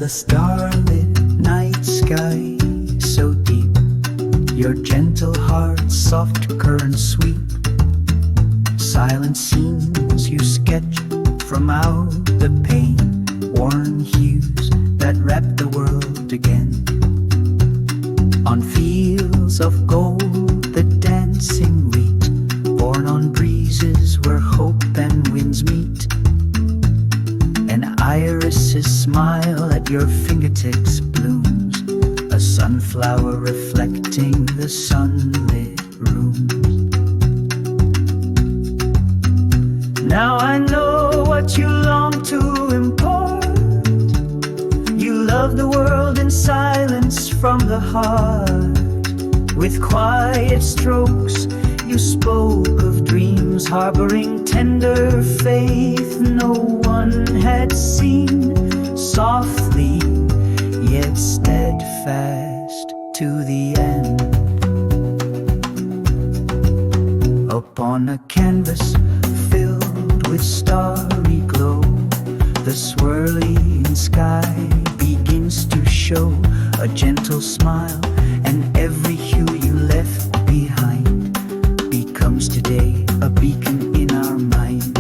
the starlit night sky so deep, your gentle heart, soft current sweep, silent scenes you sketch from out the pain, warm hues that wrap the world again. On fields of gold, the dancing wheat, born on breezes where hope and winds meet, and irises smile at your fingertips blooms, a sunflower reflecting the sunlit rooms. Now I know what you long to impart. You love the world in silence from the heart. With quiet strokes you spoke of dreams, harboring tender faith no one had seen. Softly yet steadfast to the end. Upon a canvas filled with starry glow, the swirling sky begins to show a gentle smile, and every hue you left behind becomes today a beacon in our mind.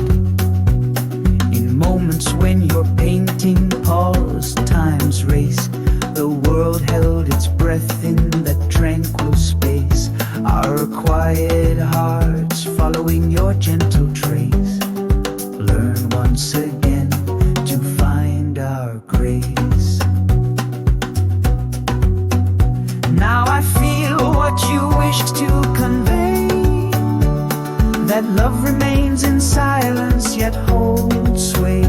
In moments when your painting paused time's race, the world held its breath in that tranquil space, our quiet hearts following your gentle trace, learn once again to find our grace. Now I feel what you wished to convey, that love remains in silence yet holds sway.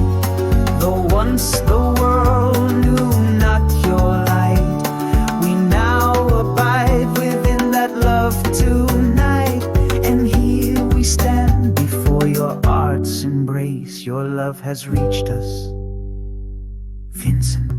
Though once the world knew not your light, we now abide within that love tonight. And here we stand before your art's embrace. Your love has reached us, Vincent.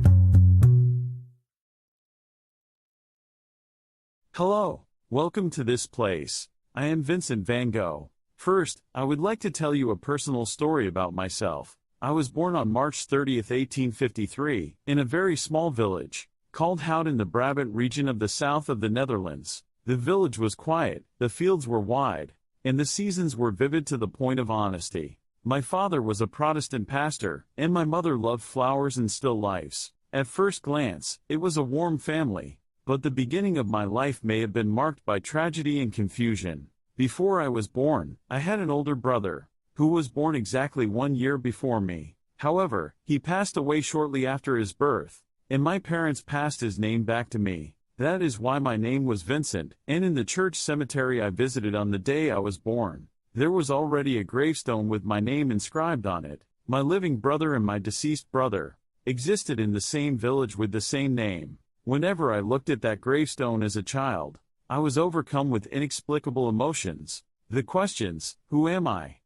Hello, welcome to this place. I am Vincent van Gogh. First, I would like to tell you a personal story about myself. I was born on March 30th, 1853, in a very small village, called Hout in the Brabant region of the south of the Netherlands. The village was quiet, the fields were wide, and the seasons were vivid to the point of honesty. My father was a Protestant pastor, and my mother loved flowers and still lifes. At first glance, it was a warm family, but the beginning of my life may have been marked by tragedy and confusion. Before I was born, I had an older brother, who was born exactly 1 year before me. However, he passed away shortly after his birth, and my parents passed his name back to me. That is why my name was Vincent, and in the church cemetery I visited on the day I was born, there was already a gravestone with my name inscribed on it. My living brother and my deceased brother existed in the same village with the same name. Whenever I looked at that gravestone as a child, I was overcome with inexplicable emotions. The questions, who am I?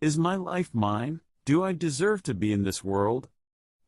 Is my life mine? Do I deserve to be in this world?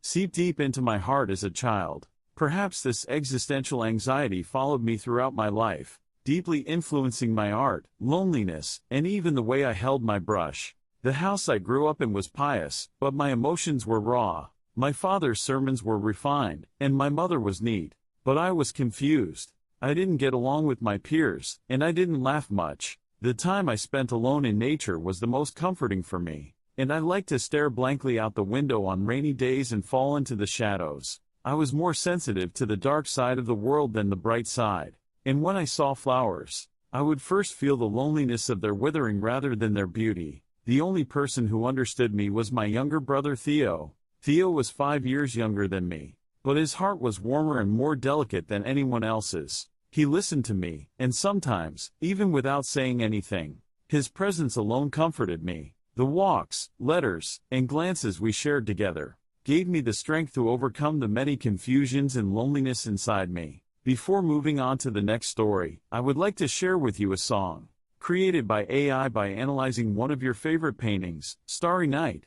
Seeped deep into my heart as a child. Perhaps this existential anxiety followed me throughout my life, deeply influencing my art, loneliness, and even the way I held my brush. The house I grew up in was pious, but my emotions were raw. My father's sermons were refined, and my mother was neat. But I was confused. I didn't get along with my peers, and I didn't laugh much. The time I spent alone in nature was the most comforting for me, and I liked to stare blankly out the window on rainy days and fall into the shadows. I was more sensitive to the dark side of the world than the bright side, and when I saw flowers, I would first feel the loneliness of their withering rather than their beauty. The only person who understood me was my younger brother Theo. Theo was 5 years younger than me, but his heart was warmer and more delicate than anyone else's. He listened to me, and sometimes, even without saying anything, his presence alone comforted me. The walks, letters, and glances we shared together gave me the strength to overcome the many confusions and loneliness inside me. Before moving on to the next story, I would like to share with you a song created by AI by analyzing one of your favorite paintings, Starry Night.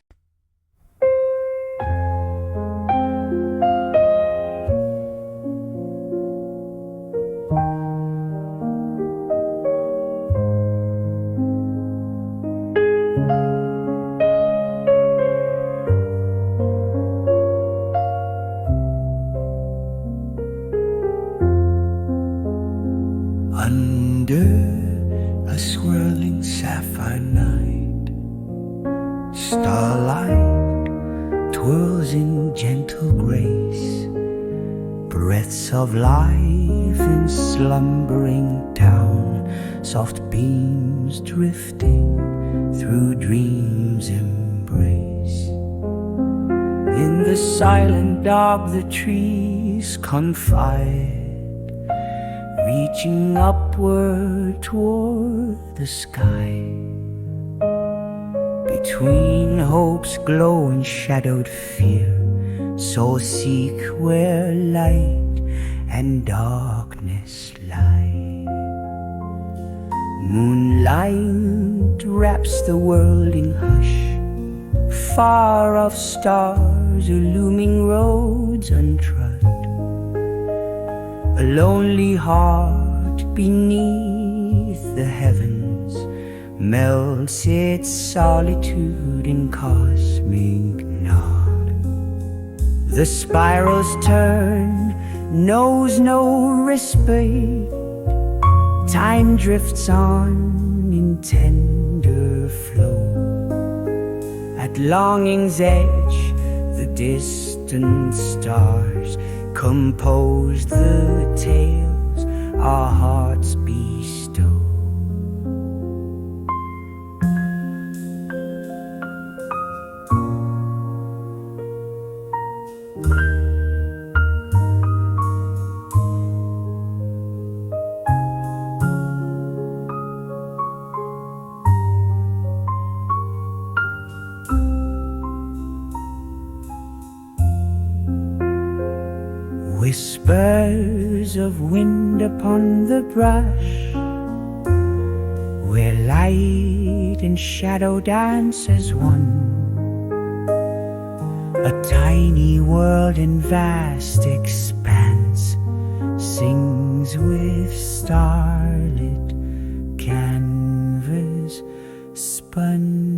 sense of life in slumbering town, soft beams drifting through dreams' embrace. In the silent dark the trees confide, reaching upward toward the sky. Between hope's glow and shadowed fear, so seek where light and darkness lie. Moonlight wraps the world in hush, far off stars illuming roads untrod. A lonely heart beneath the heavens melts its solitude in cosmic nod. The spiral's turn knows no respite. Time drifts on in tender flow. At longing's edge, the distant stars compose the tales our hearts bestow. Whispers of wind upon the brush, where light and shadow dance as one. A tiny world in vast expanse sings with starlit canvas spun.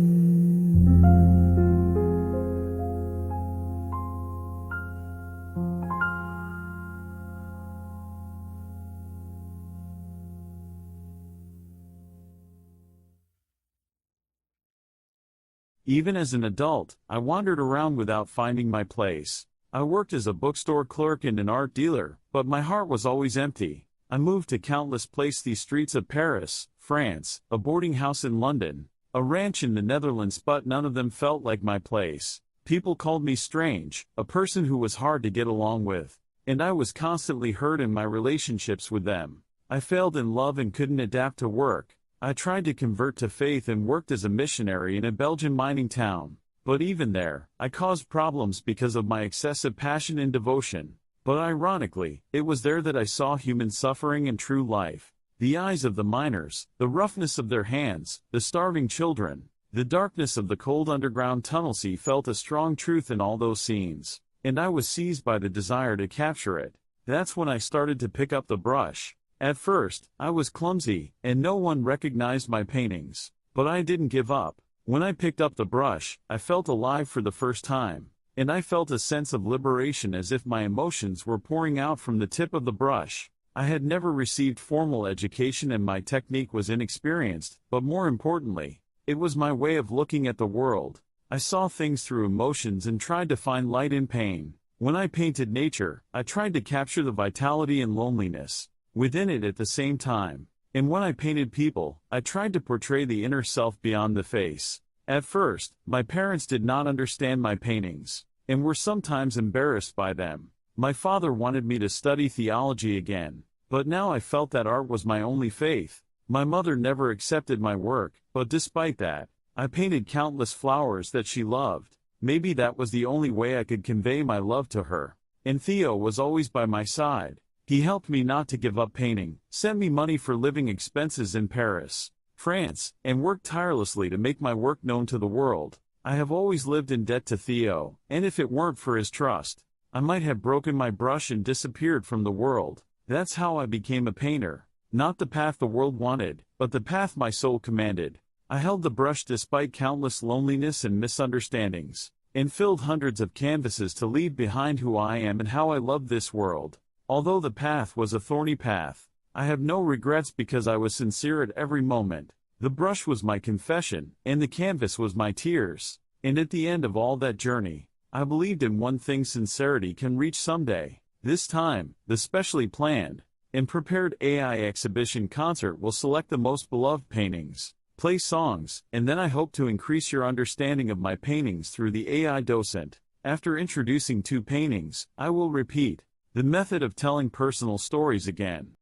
Even as an adult, I wandered around without finding my place. I worked as a bookstore clerk and an art dealer, but my heart was always empty. I moved to countless places: the streets of Paris, France, a boarding house in London, a ranch in the Netherlands, but none of them felt like my place. People called me strange, a person who was hard to get along with, and I was constantly hurt in my relationships with them. I failed in love and couldn't adapt to work. I tried to convert to faith and worked as a missionary in a Belgian mining town. But even there, I caused problems because of my excessive passion and devotion. But ironically, it was there that I saw human suffering and true life. The eyes of the miners, the roughness of their hands, the starving children, the darkness of the cold underground tunnels. He felt a strong truth in all those scenes, and I was seized by the desire to capture it. That's when I started to pick up the brush. At first, I was clumsy, and no one recognized my paintings. But I didn't give up. When I picked up the brush, I felt alive for the first time, and I felt a sense of liberation, as if my emotions were pouring out from the tip of the brush. I had never received formal education and my technique was inexperienced, but more importantly, it was my way of looking at the world. I saw things through emotions and tried to find light in pain. When I painted nature, I tried to capture the vitality and loneliness within it at the same time. And when I painted people, I tried to portray the inner self beyond the face. At first, my parents did not understand my paintings, and were sometimes embarrassed by them. My father wanted me to study theology again, but now I felt that art was my only faith. My mother never accepted my work, but despite that, I painted countless flowers that she loved. Maybe that was the only way I could convey my love to her. And Theo was always by my side. He helped me not to give up painting, sent me money for living expenses in Paris, France, and worked tirelessly to make my work known to the world. I have always lived in debt to Theo, and if it weren't for his trust, I might have broken my brush and disappeared from the world. That's how I became a painter. Not the path the world wanted, but the path my soul commanded. I held the brush despite countless loneliness and misunderstandings, and filled hundreds of canvases to leave behind who I am and how I love this world. Although the path was a thorny path, I have no regrets because I was sincere at every moment. The brush was my confession, and the canvas was my tears. And at the end of all that journey, I believed in one thing: sincerity can reach someday. This time, the specially planned and prepared AI exhibition concert will select the most beloved paintings, play songs, and then I hope to increase your understanding of my paintings through the AI docent. After introducing 2 paintings, I will repeat the method of telling personal stories again.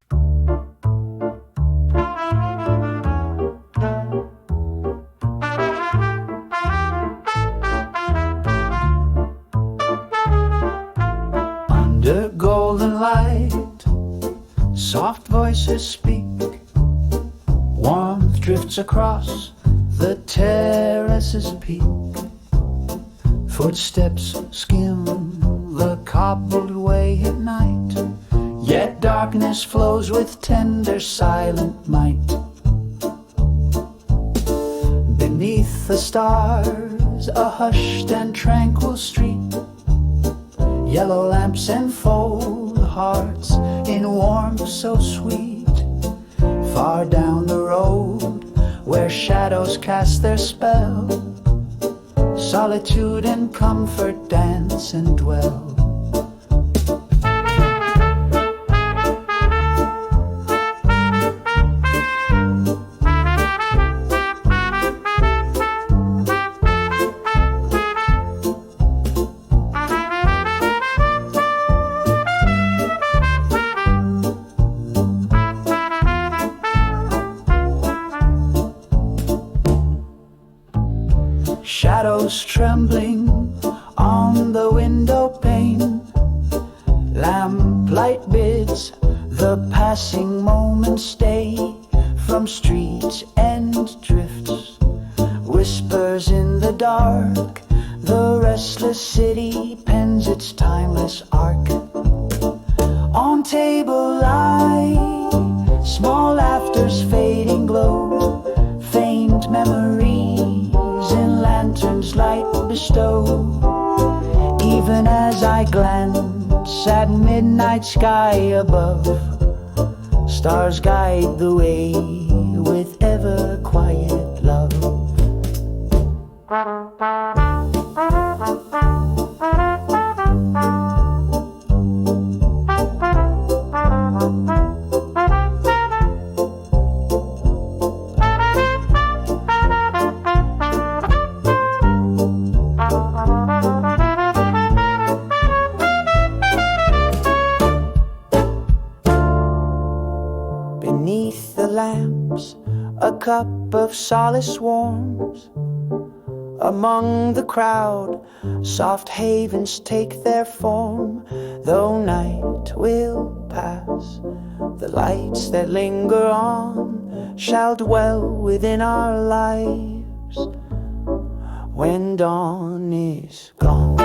Under golden light, soft voices speak. Warmth drifts across the terrace's peak. Footsteps skim the cobbled way at night, yet darkness flows with tender silent might. Beneath the stars, a hushed and tranquil street, yellow lamps enfold hearts in warmth so sweet. Far down the road, where shadows cast their spell, solitude and comfort dance and dwell. Shadows trembling on the window pane, lamplight bids the passing moments stay. From street's end drifts whispers in the dark, the restless city pens its timeless arc. On table lie small laughter's fading glow, faint memories in lanterns light bestow. Even as I glance at midnight sky above, stars guide the way with ever quiet love. Beneath the lamps, a cup of solace warms. Among the crowd, soft havens take their form. Though night will pass, the lights that linger on shall dwell within our lives when dawn is gone.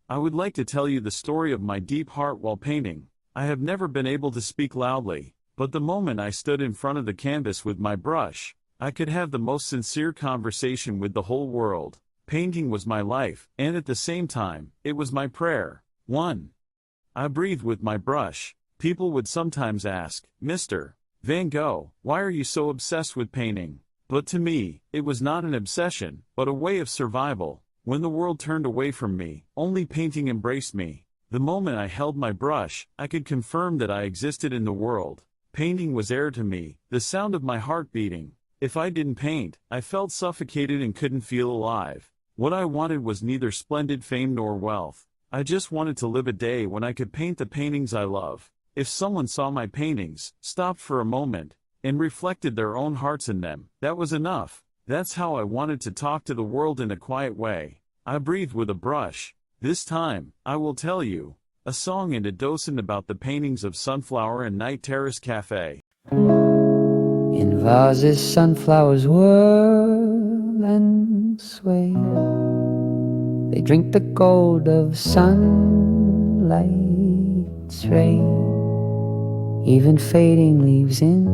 I would like to tell you the story of my deep heart while painting. I have never been able to speak loudly, but the moment I stood in front of the canvas with my brush, I could have the most sincere conversation with the whole world. Painting was my life, and at the same time, it was my prayer. 1. I breathed with my brush. People would sometimes ask, "Mr. Van Gogh, why are you so obsessed with painting?" But to me, it was not an obsession, but a way of survival. When the world turned away from me, only painting embraced me. The moment I held my brush, I could confirm that I existed in the world. Painting was air to me, the sound of my heart beating. If I didn't paint, I felt suffocated and couldn't feel alive. What I wanted was neither splendid fame nor wealth. I just wanted to live a day when I could paint the paintings I love. If someone saw my paintings, stopped for a moment, and reflected their own hearts in them, that was enough. That's how I wanted to talk to the world in a quiet way. I breathed with a brush. This time, I will tell you a song and a docent about the paintings of Sunflower and Night Terrace Cafe. In vases sunflowers whirl and sway, they drink the gold of sunlight's ray. Even fading leaves in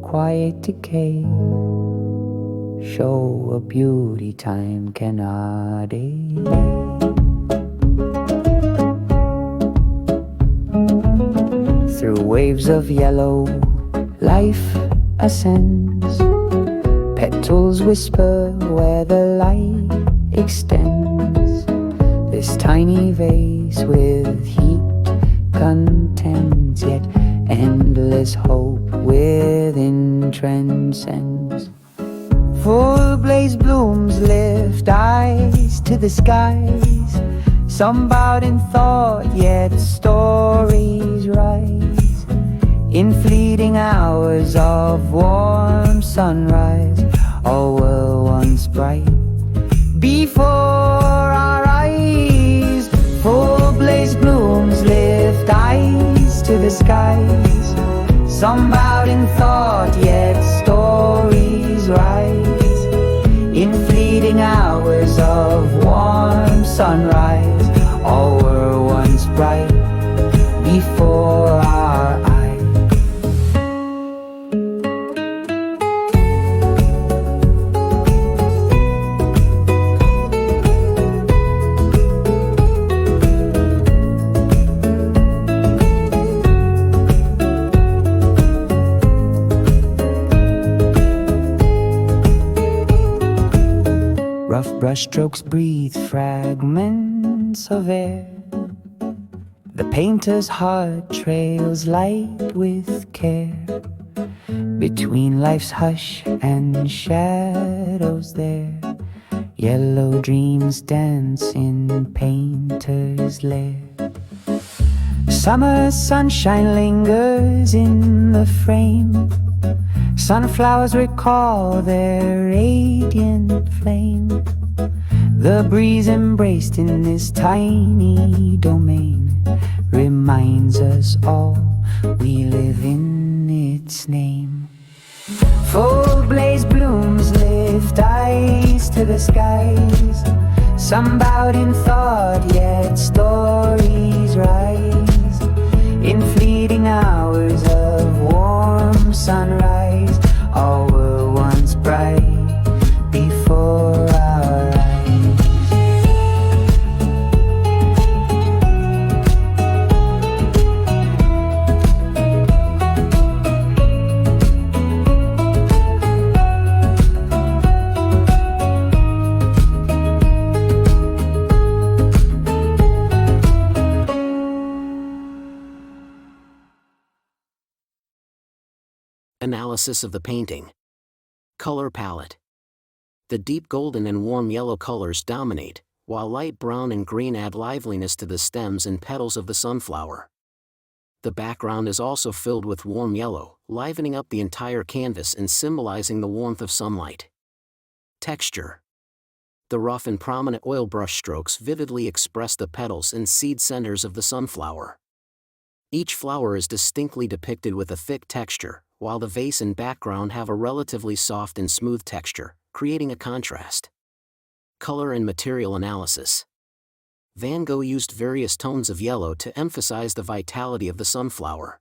quiet decay show a beauty time cannot aid. Through waves of yellow, life ascends. Petals whisper where the light extends. This tiny vase with heat contends, yet endless hope within transcends. Full blaze blooms lift eyes to the skies. Some bowed in thought, yet stories rise. In fleeting hours of warm sunrise, all were once bright before our eyes. Full blaze blooms lift eyes to the skies. Some bowed in thought, yet stories rise. In fleeting hours of warm sunrise, all were once bright before our eyes. Rough brushstrokes breathe fragments of air. The painter's heart trails light with care. Between life's hush and shadows there, yellow dreams dance in painter's lair. Summer sunshine lingers in the frame. Sunflowers recall their radiant flame. The breeze embraced in this tiny domain reminds us all we live in its name. Full blaze blooms lift eyes to the skies. Some bowed in thought, yet stories rise. In fleeting hours of warm sunrise, all were once bright before our eyes. Analysis of the painting. Color palette. The deep golden and warm yellow colors dominate, while light brown and green add liveliness to the stems and petals of the sunflower. The background is also filled with warm yellow, livening up the entire canvas and symbolizing the warmth of sunlight. Texture. The rough and prominent oil brush strokes vividly express the petals and seed centers of the sunflower. Each flower is distinctly depicted with a thick texture, while the vase and background have a relatively soft and smooth texture, creating a contrast. Color and material analysis. Van Gogh used various tones of yellow to emphasize the vitality of the sunflower.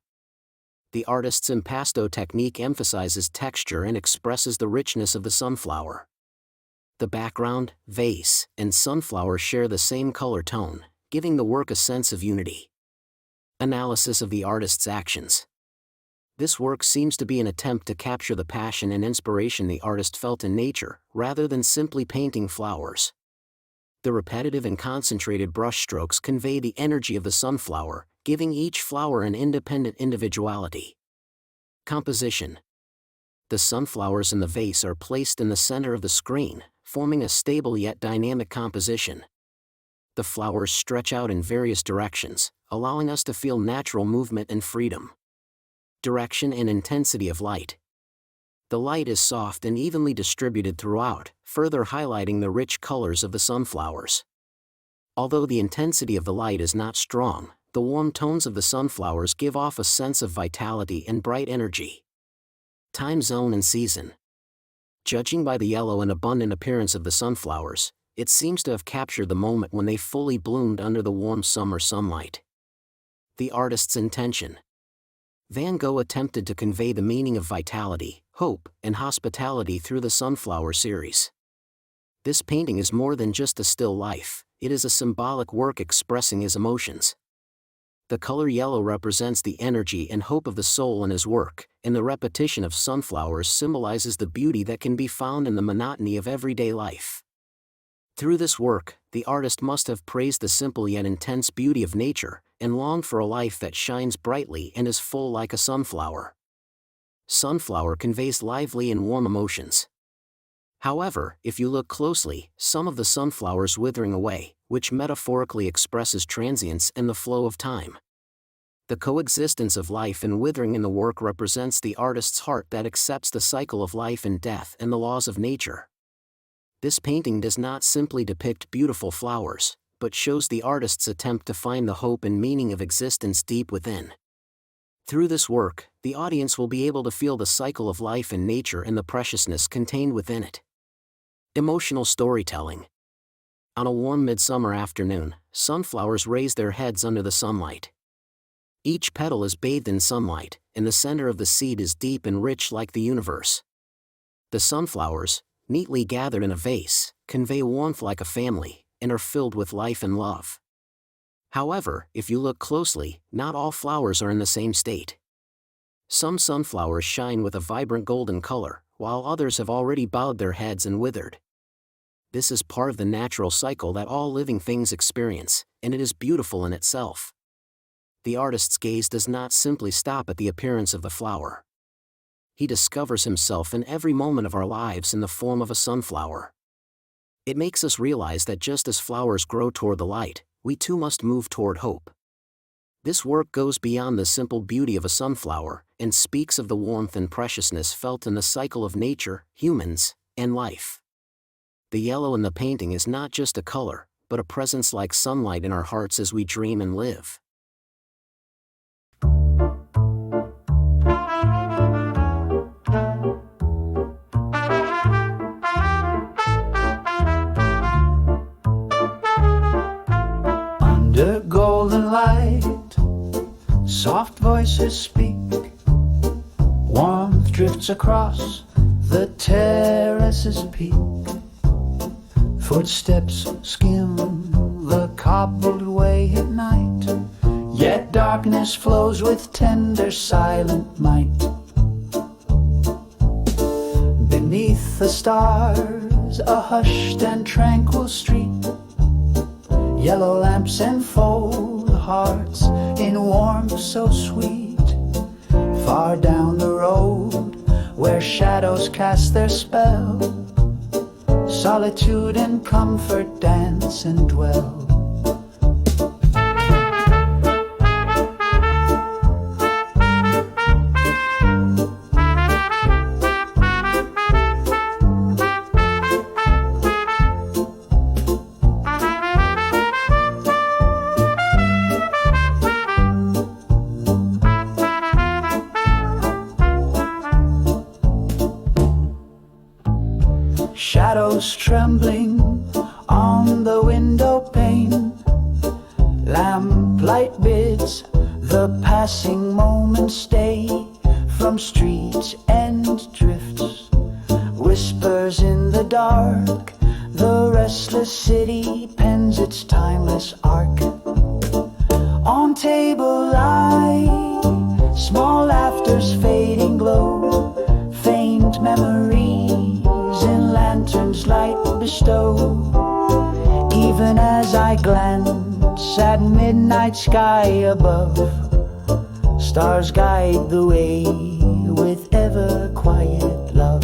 The artist's impasto technique emphasizes texture and expresses the richness of the sunflower. The background, vase, and sunflower share the same color tone, giving the work a sense of unity. Analysis of the artist's actions. This work seems to be an attempt to capture the passion and inspiration the artist felt in nature, rather than simply painting flowers. The repetitive and concentrated brushstrokes convey the energy of the sunflower, giving each flower an independent individuality. Composition. The sunflowers in the vase are placed in the center of the screen, forming a stable yet dynamic composition. The flowers stretch out in various directions, allowing us to feel natural movement and freedom. Direction and intensity of light. The light is soft and evenly distributed throughout, further highlighting the rich colors of the sunflowers. Although the intensity of the light is not strong, the warm tones of the sunflowers give off a sense of vitality and bright energy. Time zone and season. Judging by the yellow and abundant appearance of the sunflowers, it seems to have captured the moment when they fully bloomed under the warm summer sunlight. The artist's intention. Van Gogh attempted to convey the meaning of vitality, hope, and hospitality through the Sunflower series. This painting is more than just a still life, it is a symbolic work expressing his emotions. The color yellow represents the energy and hope of the soul in his work, and the repetition of sunflowers symbolizes the beauty that can be found in the monotony of everyday life. Through this work, the artist must have praised the simple yet intense beauty of nature, and longed for a life that shines brightly and is full like a sunflower. Sunflower conveys lively and warm emotions. However, if you look closely, some of the sunflowers withering away, which metaphorically expresses transience and the flow of time. The coexistence of life and withering in the work represents the artist's heart that accepts the cycle of life and death and the laws of nature. This painting does not simply depict beautiful flowers, but shows the artist's attempt to find the hope and meaning of existence deep within. Through this work, the audience will be able to feel the cycle of life and nature and the preciousness contained within it. Emotional storytelling. On a warm midsummer afternoon, sunflowers raise their heads under the sunlight. Each petal is bathed in sunlight, and the center of the seed is deep and rich like the universe. The sunflowers, neatly gathered in a vase, convey warmth like a family, and are filled with life and love. However, if you look closely, not all flowers are in the same state. Some sunflowers shine with a vibrant golden color, while others have already bowed their heads and withered. This is part of the natural cycle that all living things experience, and it is beautiful in itself. The artist's gaze does not simply stop at the appearance of the flower. He discovers himself in every moment of our lives in the form of a sunflower. It makes us realize that just as flowers grow toward the light, we too must move toward hope. This work goes beyond the simple beauty of a sunflower, and speaks of the warmth and preciousness felt in the cycle of nature, humans, and life. The yellow in the painting is not just a color, but a presence like sunlight in our hearts as we dream and live. Under golden light, soft voices speak. Warmth drifts across the terrace's peak. Footsteps skim the cobbled way at night, yet darkness flows with tender silent might. Beneath the stars, a hushed and tranquil street, yellow lamps enfold hearts in warmth so sweet. Far down the road, where shadows cast their spell, solitude and comfort dance and dwell. Shadows trembling on the window pane, lamplight bids the passing moments stay. From streets end drifts, whispers in the dark, the restless city pens its timeless arc. On table lie small laughter's fading glow, faint memories in lanterns light bestow. Even as I glance at midnight sky above, stars guide the way with ever quiet love.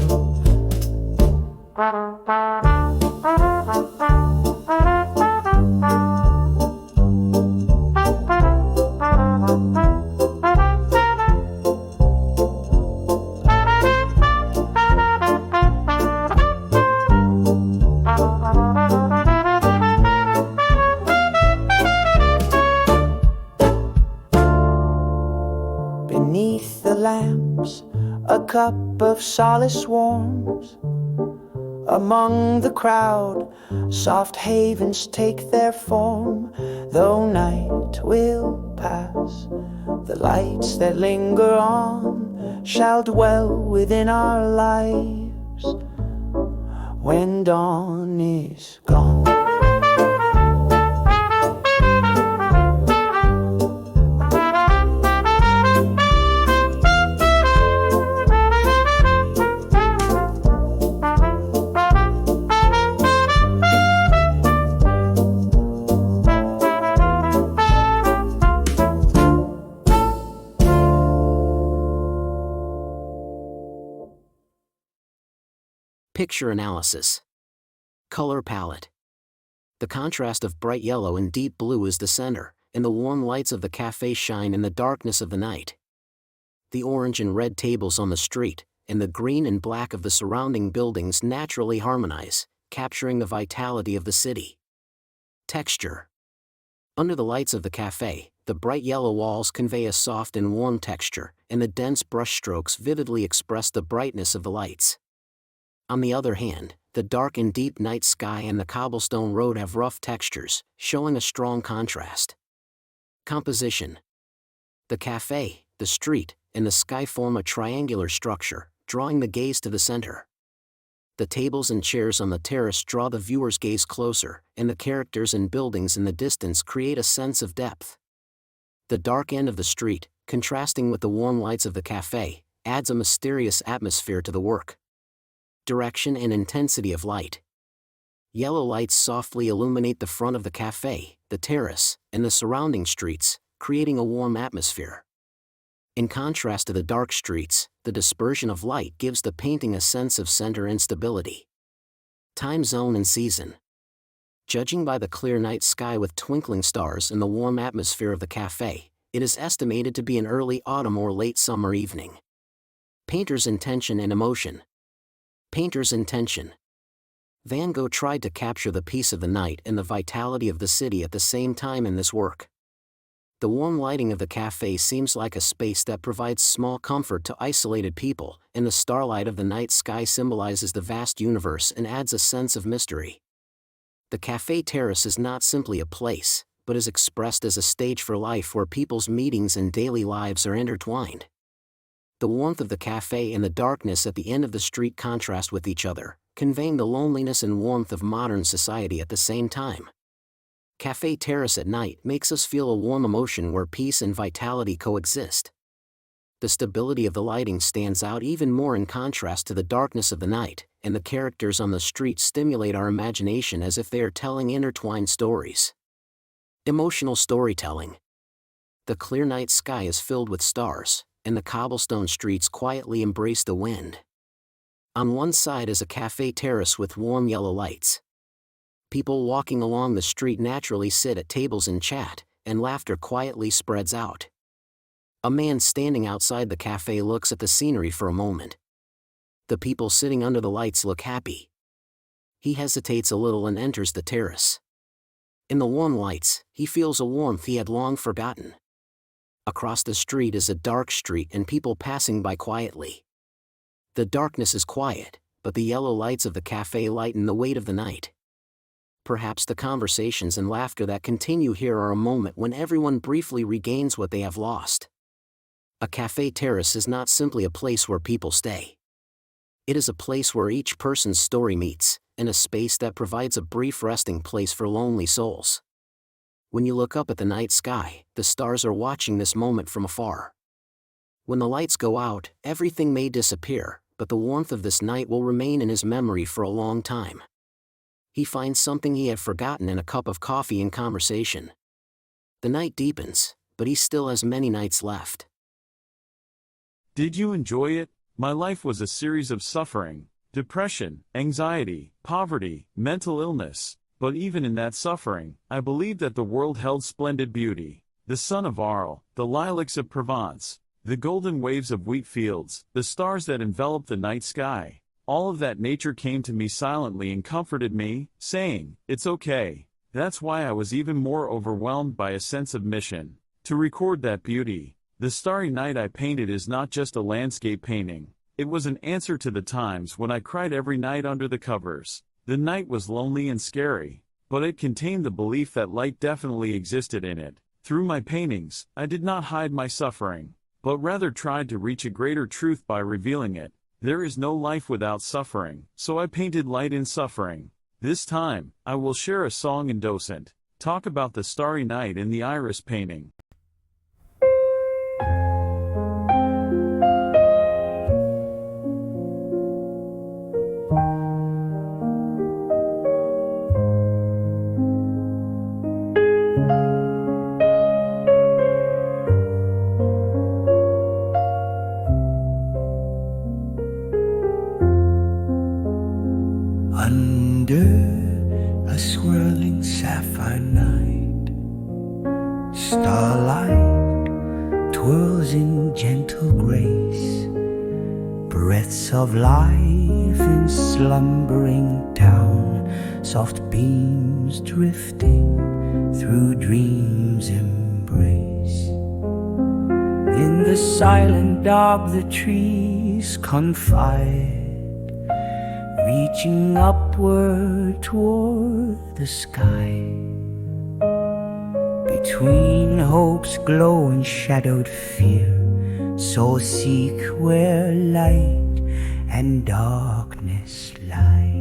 Beneath the lamps, a cup of solace warms. Among the crowd, soft havens take their form. Though night will pass, the lights that linger on shall dwell within our lives when dawn is gone. Picture analysis. Color palette. The contrast of bright yellow and deep blue is the center, and the warm lights of the cafe shine in the darkness of the night. The orange and red tables on the street, and the green and black of the surrounding buildings naturally harmonize, capturing the vitality of the city. Texture. Under the lights of the cafe, the bright yellow walls convey a soft and warm texture, and the dense brushstrokes vividly express the brightness of the lights. On the other hand, the dark and deep night sky and the cobblestone road have rough textures, showing a strong contrast. Composition. The cafe, the street, and the sky form a triangular structure, drawing the gaze to the center. The tables and chairs on the terrace draw the viewer's gaze closer, and the characters and buildings in the distance create a sense of depth. The dark end of the street, contrasting with the warm lights of the cafe, adds a mysterious atmosphere to the work. Direction and intensity of light. Yellow lights softly illuminate the front of the cafe, the terrace, and the surrounding streets, creating a warm atmosphere. In contrast to the dark streets, the dispersion of light gives the painting a sense of center and stability. Time zone and season. Judging by the clear night sky with twinkling stars and the warm atmosphere of the cafe, it is estimated to be an early autumn or late summer evening. Painter's intention and emotion. Painter's intention. Van Gogh tried to capture the peace of the night and the vitality of the city at the same time in this work. The warm lighting of the cafe seems like a space that provides small comfort to isolated people, and the starlight of the night sky symbolizes the vast universe and adds a sense of mystery. The cafe terrace is not simply a place, but is expressed as a stage for life where people's meetings and daily lives are intertwined. The warmth of the cafe and the darkness at the end of the street contrast with each other, conveying the loneliness and warmth of modern society at the same time. Cafe terrace at night makes us feel a warm emotion where peace and vitality coexist. The stability of the lighting stands out even more in contrast to the darkness of the night, and the characters on the street stimulate our imagination as if they are telling intertwined stories. Emotional storytelling. The clear night sky is filled with stars, and the cobblestone streets quietly embrace the wind. On one side is a cafe terrace with warm yellow lights. People walking along the street naturally sit at tables and chat, and laughter quietly spreads out. A man standing outside the cafe looks at the scenery for a moment. The people sitting under the lights look happy. He hesitates a little and enters the terrace. In the warm lights, he feels a warmth he had long forgotten. Across the street is a dark street and people passing by quietly. The darkness is quiet, but the yellow lights of the cafe lighten the weight of the night. Perhaps the conversations and laughter that continue here are a moment when everyone briefly regains what they have lost. A cafe terrace is not simply a place where people stay. It is a place where each person's story meets, and a space that provides a brief resting place for lonely souls. When you look up at the night sky, the stars are watching this moment from afar. When the lights go out, everything may disappear, but the warmth of this night will remain in his memory for a long time. He finds something he had forgotten in a cup of coffee and conversation. The night deepens, but he still has many nights left. Did you enjoy it? My life was a series of suffering, depression, anxiety, poverty, mental illness. But even in that suffering, I believed that the world held splendid beauty. The sun of Arles, the lilacs of Provence, the golden waves of wheat fields, the stars that enveloped the night sky. All of that nature came to me silently and comforted me, saying, "It's okay." That's why I was even more overwhelmed by a sense of mission, to record that beauty. The starry night I painted is not just a landscape painting. It was an answer to the times when I cried every night under the covers. The night was lonely and scary, but it contained the belief that light definitely existed in it. Through my paintings, I did not hide my suffering, but rather tried to reach a greater truth by revealing it. There is no life without suffering, so I painted light in suffering. This time, I will share a song and docent talk about the starry night in the iris painting. Under a swirling sapphire night, starlight twirls in gentle grace, breaths of life in slumbering town, soft beams drifting through dreams' embrace. In the silent dark the trees confide, reaching upward toward the sky. Between hope's glow and shadowed fear, so seek where light and darkness lie.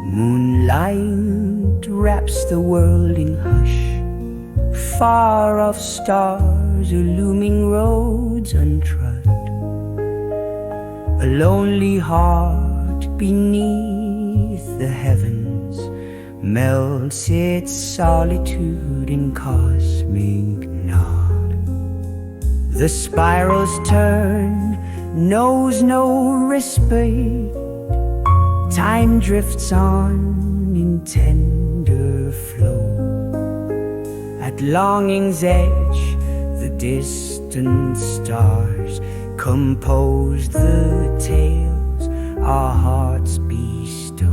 Moonlight wraps the world in hush, far off stars illuming roads untrod. A lonely heart beneath the heavens melts its solitude in cosmic nod. The spiral's turn knows no respite, time drifts on in tender flow. At longing's edge the distant stars compose the tales our hearts bestow.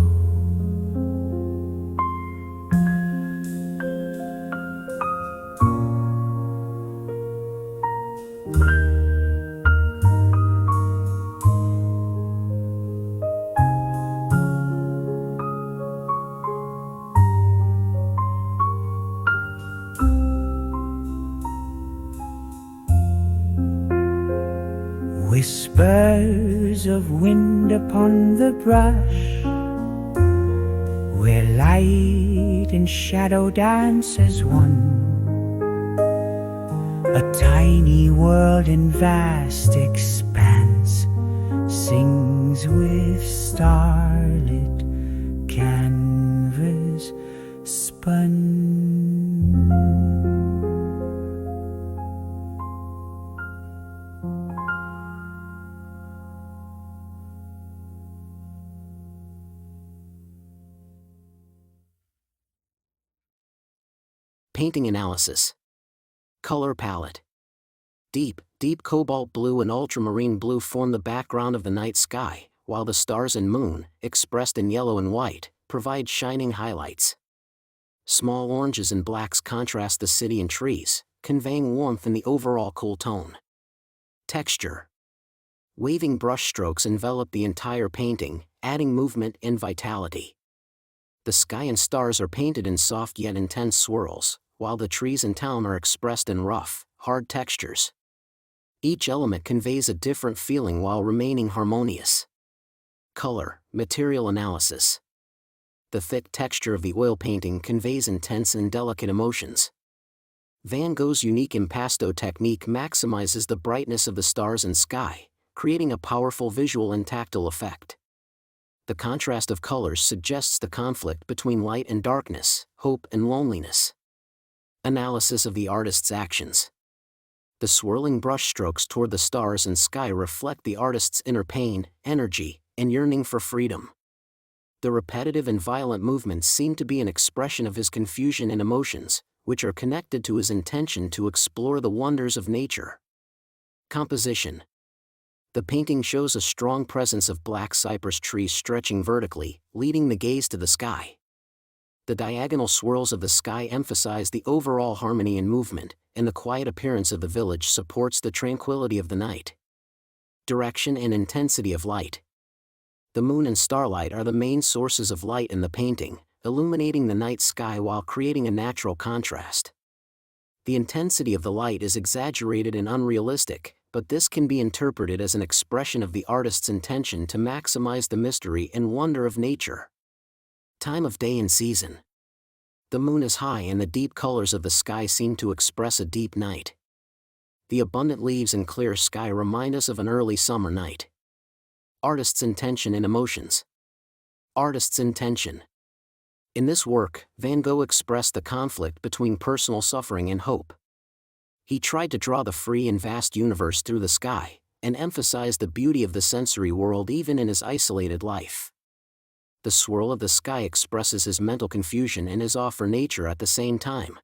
Whispers of wind upon the brush, where light and shadow dance as one. A tiny world in vast expanse sings with starlit canvas spun. Painting analysis. Color palette. Deep cobalt blue and ultramarine blue form the background of the night sky, while the stars and moon, expressed in yellow and white, provide shining highlights. Small oranges and blacks contrast the city and trees, conveying warmth in the overall cool tone. Texture. Waving brushstrokes envelop the entire painting, adding movement and vitality. The sky and stars are painted in soft yet intense swirls, while the trees and town are expressed in rough, hard textures. Each element conveys a different feeling while remaining harmonious. Color, material analysis. The thick texture of the oil painting conveys intense and delicate emotions. Van Gogh's unique impasto technique maximizes the brightness of the stars and sky, creating a powerful visual and tactile effect. The contrast of colors suggests the conflict between light and darkness, hope and loneliness. Analysis of the artist's actions. The swirling brushstrokes toward the stars and sky reflect the artist's inner pain, energy, and yearning for freedom. The repetitive and violent movements seem to be an expression of his confusion and emotions, which are connected to his intention to explore the wonders of nature. Composition. The painting shows a strong presence of black cypress trees stretching vertically, leading the gaze to the sky. The diagonal swirls of the sky emphasize the overall harmony and movement, and the quiet appearance of the village supports the tranquility of the night. Direction and intensity of light. The moon and starlight are the main sources of light in the painting, illuminating the night sky while creating a natural contrast. The intensity of the light is exaggerated and unrealistic, but this can be interpreted as an expression of the artist's intention to maximize the mystery and wonder of nature. Time of day and season. The moon is high and the deep colors of the sky seem to express a deep night. The abundant leaves and clear sky remind us of an early summer night. Artist's intention and emotions. Artist's intention. In this work, Van Gogh expressed the conflict between personal suffering and hope. He tried to draw the free and vast universe through the sky, and emphasized the beauty of the sensory world even in his isolated life. The swirl of the sky expresses his mental confusion and his awe for nature at the same time.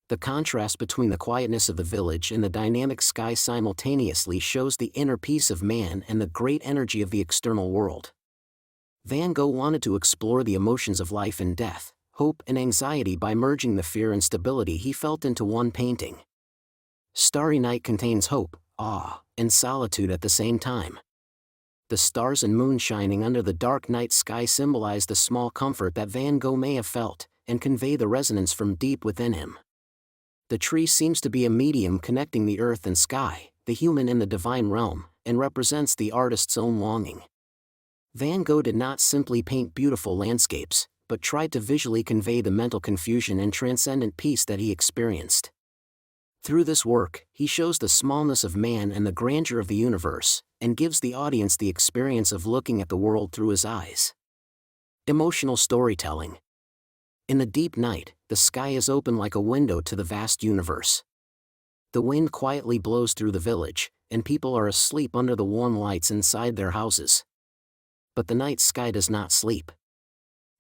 The contrast between the quietness of the village and the dynamic sky simultaneously shows the inner peace of man and the great energy of the external world. Van Gogh wanted to explore the emotions of life and death, hope and anxiety by merging the fear and stability he felt into one painting. Starry Night contains hope, awe, and solitude at the same time. The stars and moon shining under the dark night sky symbolize the small comfort that Van Gogh may have felt, and convey the resonance from deep within him. The tree seems to be a medium connecting the earth and sky, the human and the divine realm, and represents the artist's own longing. Van Gogh did not simply paint beautiful landscapes, but tried to visually convey the mental confusion and transcendent peace that he experienced. Through this work, he shows the smallness of man and the grandeur of the universe, and gives the audience the experience of looking at the world through his eyes. Emotional storytelling. In the deep night, the sky is open like a window to the vast universe. The wind quietly blows through the village, and people are asleep under the warm lights inside their houses. But the night sky does not sleep.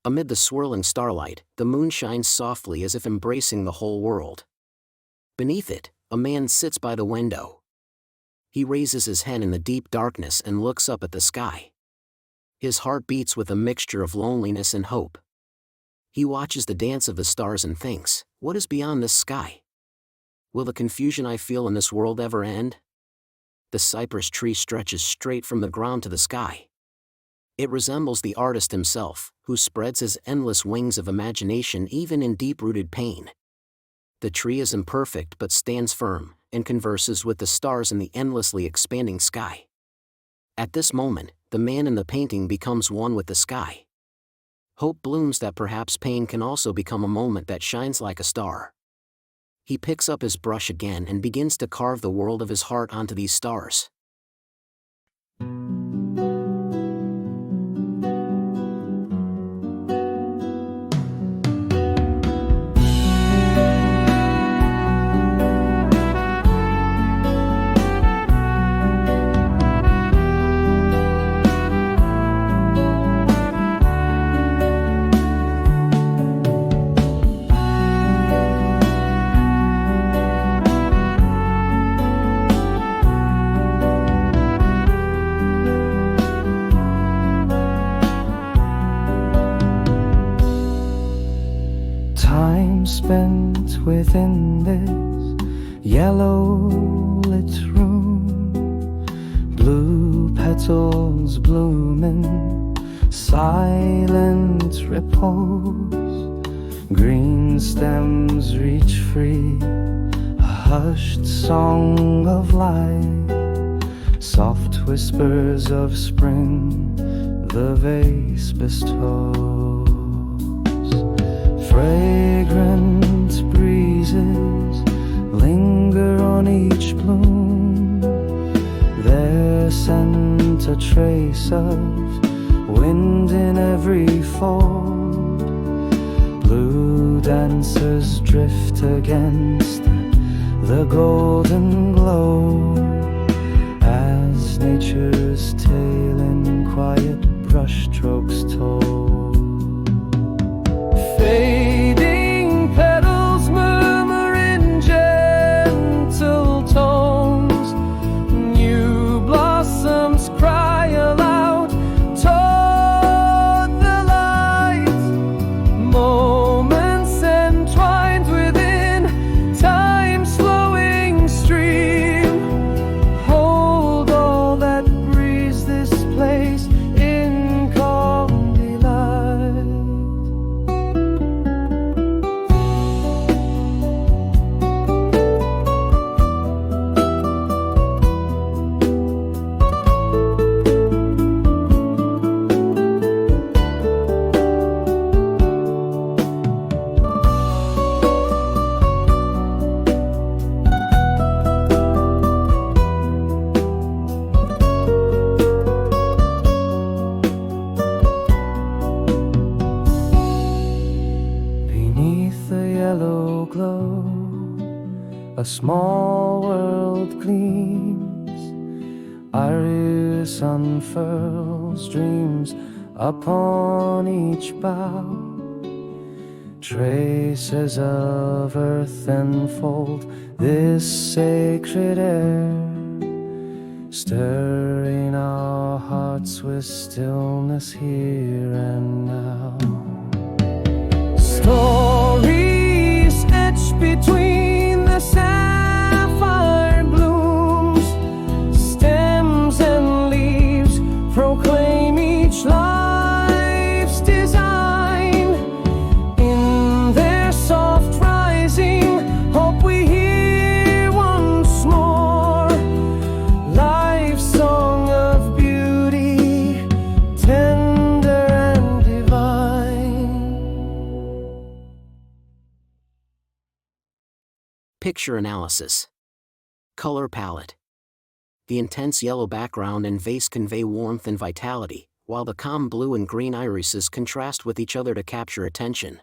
Amid the swirling starlight, the moon shines softly as if embracing the whole world. Beneath it, a man sits by the window. He raises his head in the deep darkness and looks up at the sky. His heart beats with a mixture of loneliness and hope. He watches the dance of the stars and thinks, what is beyond this sky? Will the confusion I feel in this world ever end? The cypress tree stretches straight from the ground to the sky. It resembles the artist himself, who spreads his endless wings of imagination even in deep-rooted pain. The tree is imperfect but stands firm, and converses with the stars in the endlessly expanding sky. At this moment, the man in the painting becomes one with the sky. Hope blooms that perhaps pain can also become a moment that shines like a star. He picks up his brush again and begins to carve the world of his heart onto these stars. Time spent within this yellow lit room, blue petals blooming, silent repose, green stems reach free, a hushed song of light, soft whispers of spring the vase bestows. Fragrant breezes linger on each bloom, their scent a trace of wind in every fold. Blue dancers drift against the golden glow, as nature's tale in quiet brushstrokes told. Fading petals murmur in gentle tones, new blossoms cry aloud toward the light, moments entwined within time's flowing stream, hold all that glow, a small world gleams. Iris unfurls dreams upon each bough. Traces of earth enfold this sacred air, stirring our hearts with stillness here and now. Stories etched between the sapphire blooms, stems and leaves proclaim each life's design. In their soft rising, hope we hear once more life's song of beauty, tender and divine. Picture analysis. Color palette. The intense yellow background and vase convey warmth and vitality, while the calm blue and green irises contrast with each other to capture attention.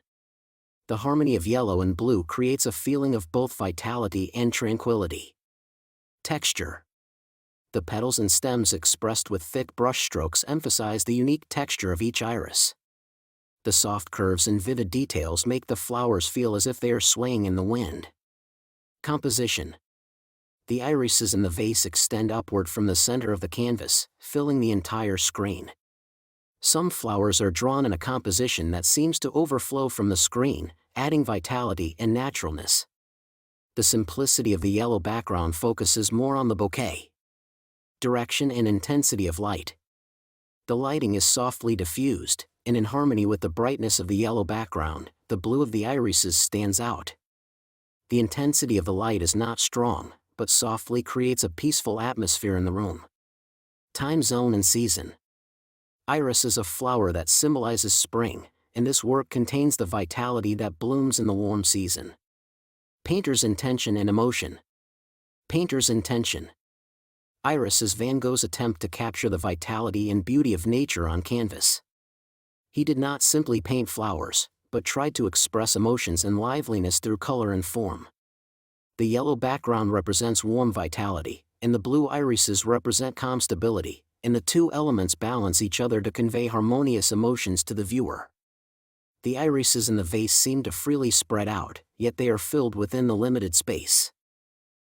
The harmony of yellow and blue creates a feeling of both vitality and tranquility. Texture. The petals and stems expressed with thick brush strokes emphasize the unique texture of each iris. The soft curves and vivid details make the flowers feel as if they are swaying in the wind. Composition. The irises in the vase extend upward from the center of the canvas, filling the entire screen. Some flowers are drawn in a composition that seems to overflow from the screen, adding vitality and naturalness. The simplicity of the yellow background focuses more on the bouquet. Direction and intensity of light. The lighting is softly diffused, and in harmony with the brightness of the yellow background, the blue of the irises stands out. The intensity of the light is not strong, but softly creates a peaceful atmosphere in the room. Time zone and season. Iris is a flower that symbolizes spring, and this work contains the vitality that blooms in the warm season. Painter's intention and emotion. Painter's intention. Iris is Van Gogh's attempt to capture the vitality and beauty of nature on canvas. He did not simply paint flowers, but tried to express emotions and liveliness through color and form. The yellow background represents warm vitality, and the blue irises represent calm stability, and the two elements balance each other to convey harmonious emotions to the viewer. The irises in the vase seem to freely spread out, yet they are filled within the limited space.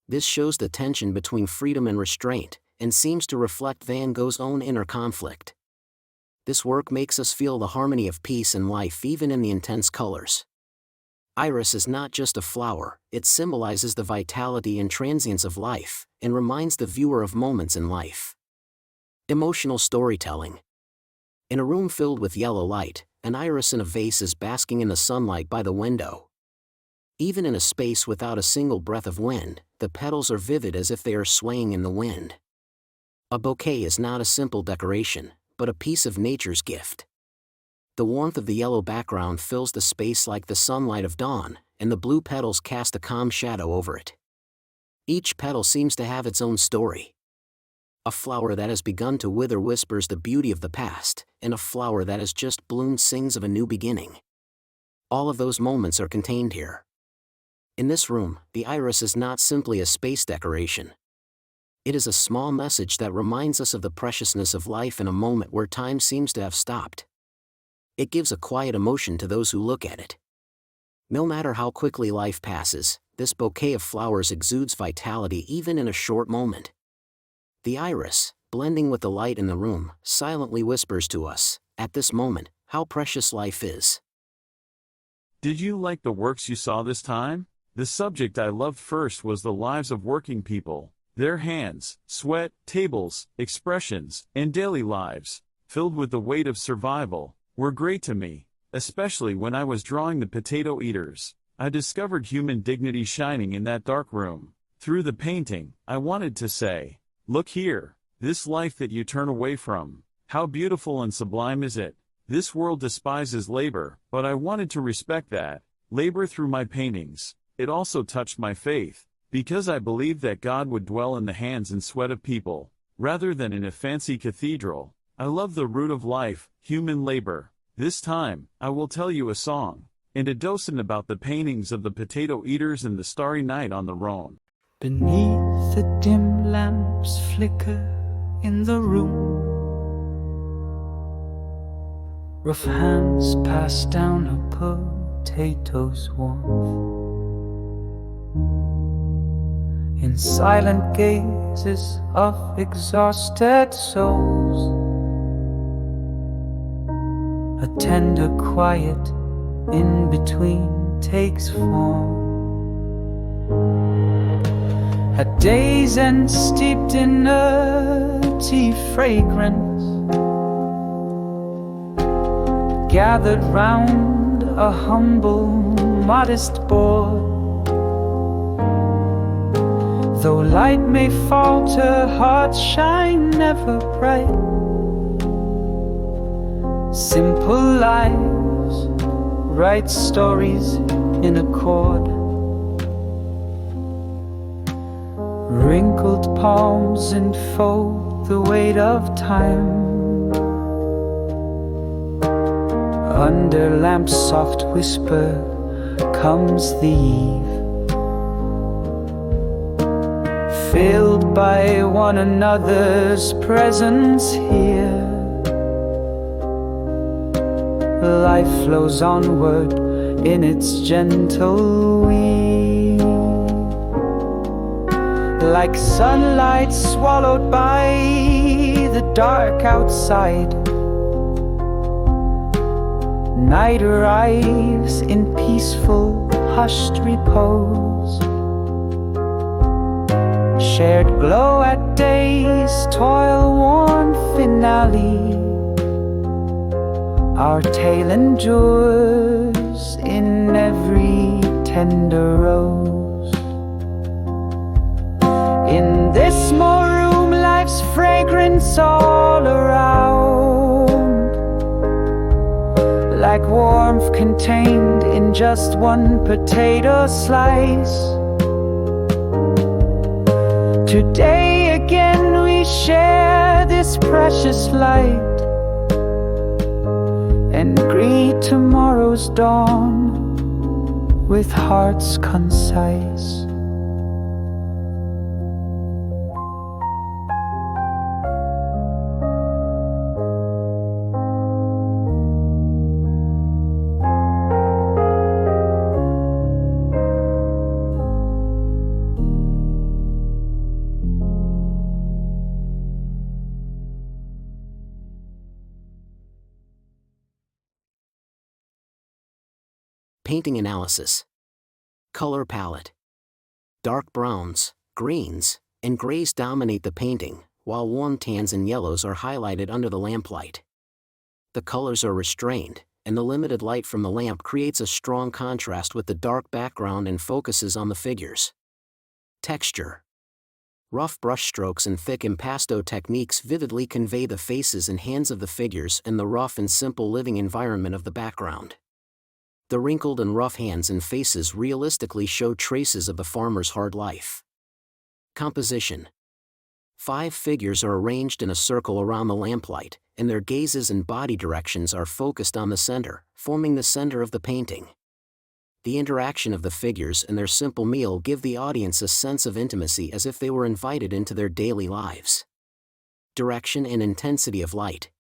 This shows the tension between freedom and restraint, and seems to reflect Van Gogh's own inner conflict. This work makes us feel the harmony of peace and life even in the intense colors. Iris is not just a flower, it symbolizes the vitality and transience of life, and reminds the viewer of moments in life. Emotional storytelling. In a room filled with yellow light, an iris in a vase is basking in the sunlight by the window. Even in a space without a single breath of wind, the petals are vivid as if they are swaying in the wind. A bouquet is not a simple decoration, but a piece of nature's gift. The warmth of the yellow background fills the space like the sunlight of dawn, and the blue petals cast a calm shadow over it. Each petal seems to have its own story. A flower that has begun to wither whispers the beauty of the past, and a flower that has just bloomed sings of a new beginning. All of those moments are contained here. In this room, the iris is not simply a space decoration. It is a small message that reminds us of the preciousness of life in a moment where time seems to have stopped. It gives a quiet emotion to those who look at it. No matter how quickly life passes, this bouquet of flowers exudes vitality even in a short moment. The iris, blending with the light in the room, silently whispers to us, at this moment, how precious life is. Did you like the works you saw this time? The subject I loved first was the lives of working people. Their hands, sweat, tables, expressions, and daily lives, filled with the weight of survival, were great to me, especially when I was drawing the potato eaters. I discovered human dignity shining in that dark room. Through the painting, I wanted to say, look here, this life that you turn away from, how beautiful and sublime is it? This world despises labor, but I wanted to respect that labor through my paintings. It also touched my faith, because I believed that God would dwell in the hands and sweat of people, rather than in a fancy cathedral. I love the root of life, human labor. This time, I will tell you a song. and a docent about the paintings of the potato eaters and the starry night on the Rhone. Beneath the dim lamps flicker in the room, rough hands pass down a potato's warmth. In silent gazes of exhausted souls, a tender quiet in between takes form. At day's end steeped in earthy fragrance, gathered round a humble, modest board. Though light may falter, hearts shine never bright. Simple lives write stories in a chord. Wrinkled palms enfold the weight of time. Under lamp's soft whisper comes the eve, filled by one another's presence here. Life flows onward in its gentle weave, like sunlight swallowed by the dark outside. Night arrives in peaceful, hushed repose. Shared glow at day's toil-worn finale. Our tale endures in every tender rose. In this small room, life's fragrance all around, like warmth contained in just one potato slice. Today again we share this precious light, and greet tomorrow's dawn with hearts concise. Painting analysis. Color palette. Dark browns, greens, and grays dominate the painting, while warm tans and yellows are highlighted under the lamplight. The colors are restrained, and the limited light from the lamp creates a strong contrast with the dark background and focuses on the figures. Texture. Rough brushstrokes and thick impasto techniques vividly convey the faces and hands of the figures and the rough and simple living environment of the background. The wrinkled and rough hands and faces realistically show traces of the farmer's hard life. Composition. 5 figures are arranged in a circle around the lamplight, and their gazes and body directions are focused on the center, forming the center of the painting. The interaction of the figures and their simple meal give the audience a sense of intimacy as if they were invited into their daily lives. Direction and intensity of light.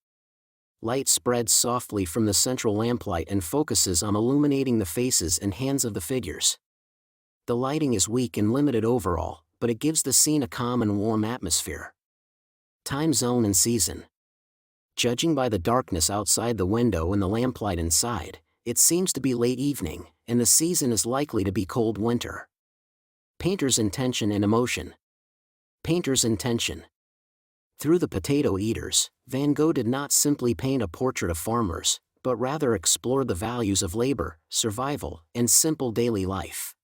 Light spreads softly from the central lamplight and focuses on illuminating the faces and hands of the figures. The lighting is weak and limited overall, but it gives the scene a calm and warm atmosphere. Time zone and season. Judging by the darkness outside the window and the lamplight inside, it seems to be late evening, and the season is likely to be cold winter. Painter's intention and emotion. Painter's intention. Through the potato eaters, Van Gogh did not simply paint a portrait of farmers, but rather explored the values of labor, survival, and simple daily life.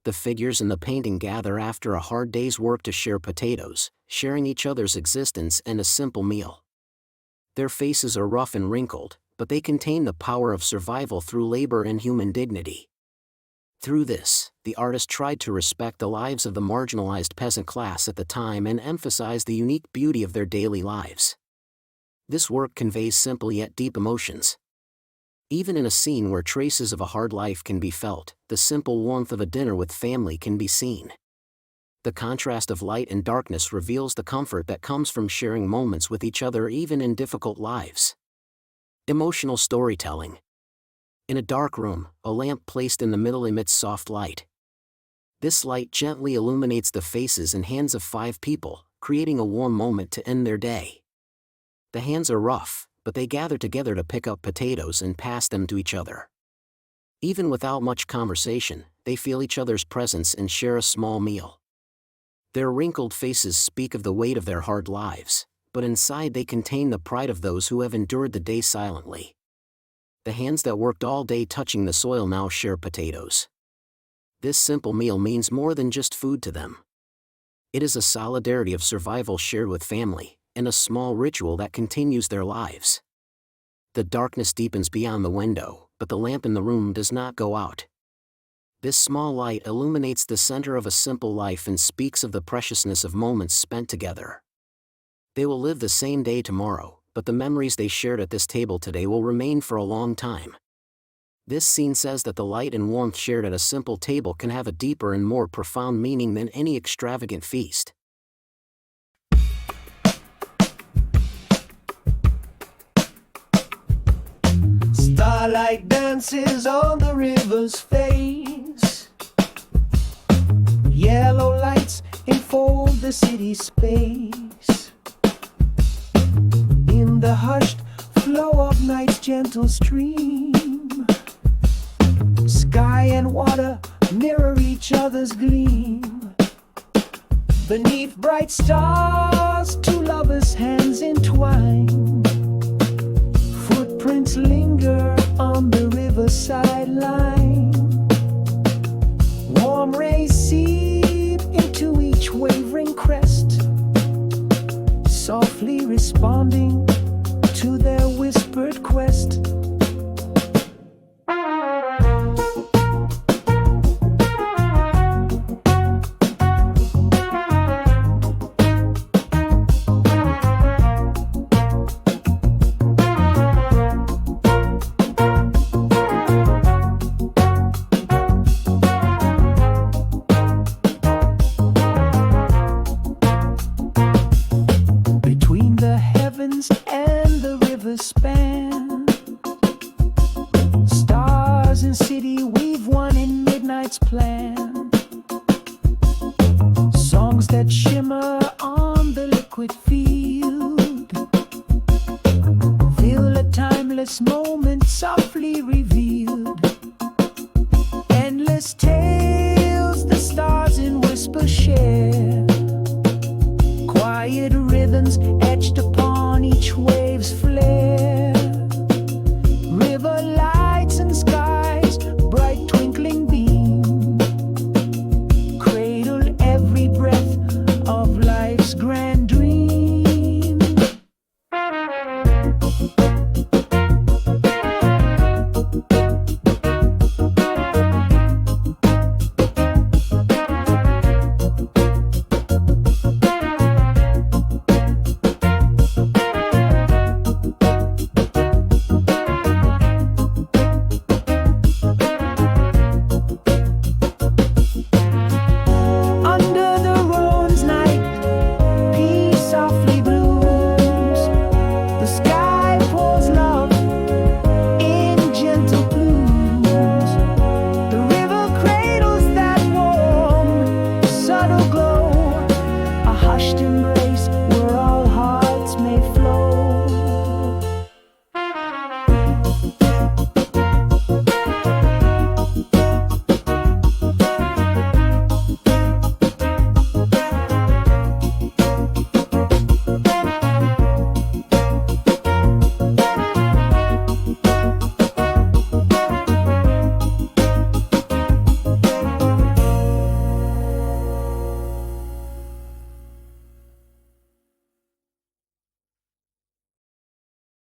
The figures in the painting gather after a hard day's work to share potatoes, sharing each other's existence and a simple meal. Their faces are rough and wrinkled, but they contain the power of survival through labor and human dignity. Through this, the artist tried to respect the lives of the marginalized peasant class at the time and emphasize the unique beauty of their daily lives. This work conveys simple yet deep emotions. Even in a scene where traces of a hard life can be felt, the simple warmth of a dinner with family can be seen. The contrast of light and darkness reveals the comfort that comes from sharing moments with each other even in difficult lives. Emotional storytelling. In a dark room, a lamp placed in the middle emits soft light. This light gently illuminates the faces and hands of 5 people, creating a warm moment to end their day. The hands are rough, but they gather together to pick up potatoes and pass them to each other. Even without much conversation, they feel each other's presence and share a small meal. Their wrinkled faces speak of the weight of their hard lives, but inside they contain the pride of those who have endured the day silently. The hands that worked all day touching the soil now share potatoes. This simple meal means more than just food to them. It is a solidarity of survival shared with family, and a small ritual that continues their lives. The darkness deepens beyond the window, but the lamp in the room does not go out. This small light illuminates the center of a simple life and speaks of the preciousness of moments spent together. They will live the same day tomorrow, but the memories they shared at this table today will remain for a long time. This scene says that the light and warmth shared at a simple table can have a deeper and more profound meaning than any extravagant feast. Starlight dances on the river's face. Yellow lights enfold the city space. In the hushed flow of night's gentle stream, sky and water mirror each other's gleam. Beneath bright stars, 2 lovers' hands entwine. Footprints linger on the riverside line. Warm rays seep into each wavering crest, softly responding to their whispered quest. And the river span, stars and city weave one in midnight's plan. Songs that shimmer on the liquid field feel a timeless moment softly revealed. Endless tales the stars in whisper share, quiet rhythms etched upon each wave's flare. River lights and skies, bright twinkling beam, cradle every breath of life's grand dream.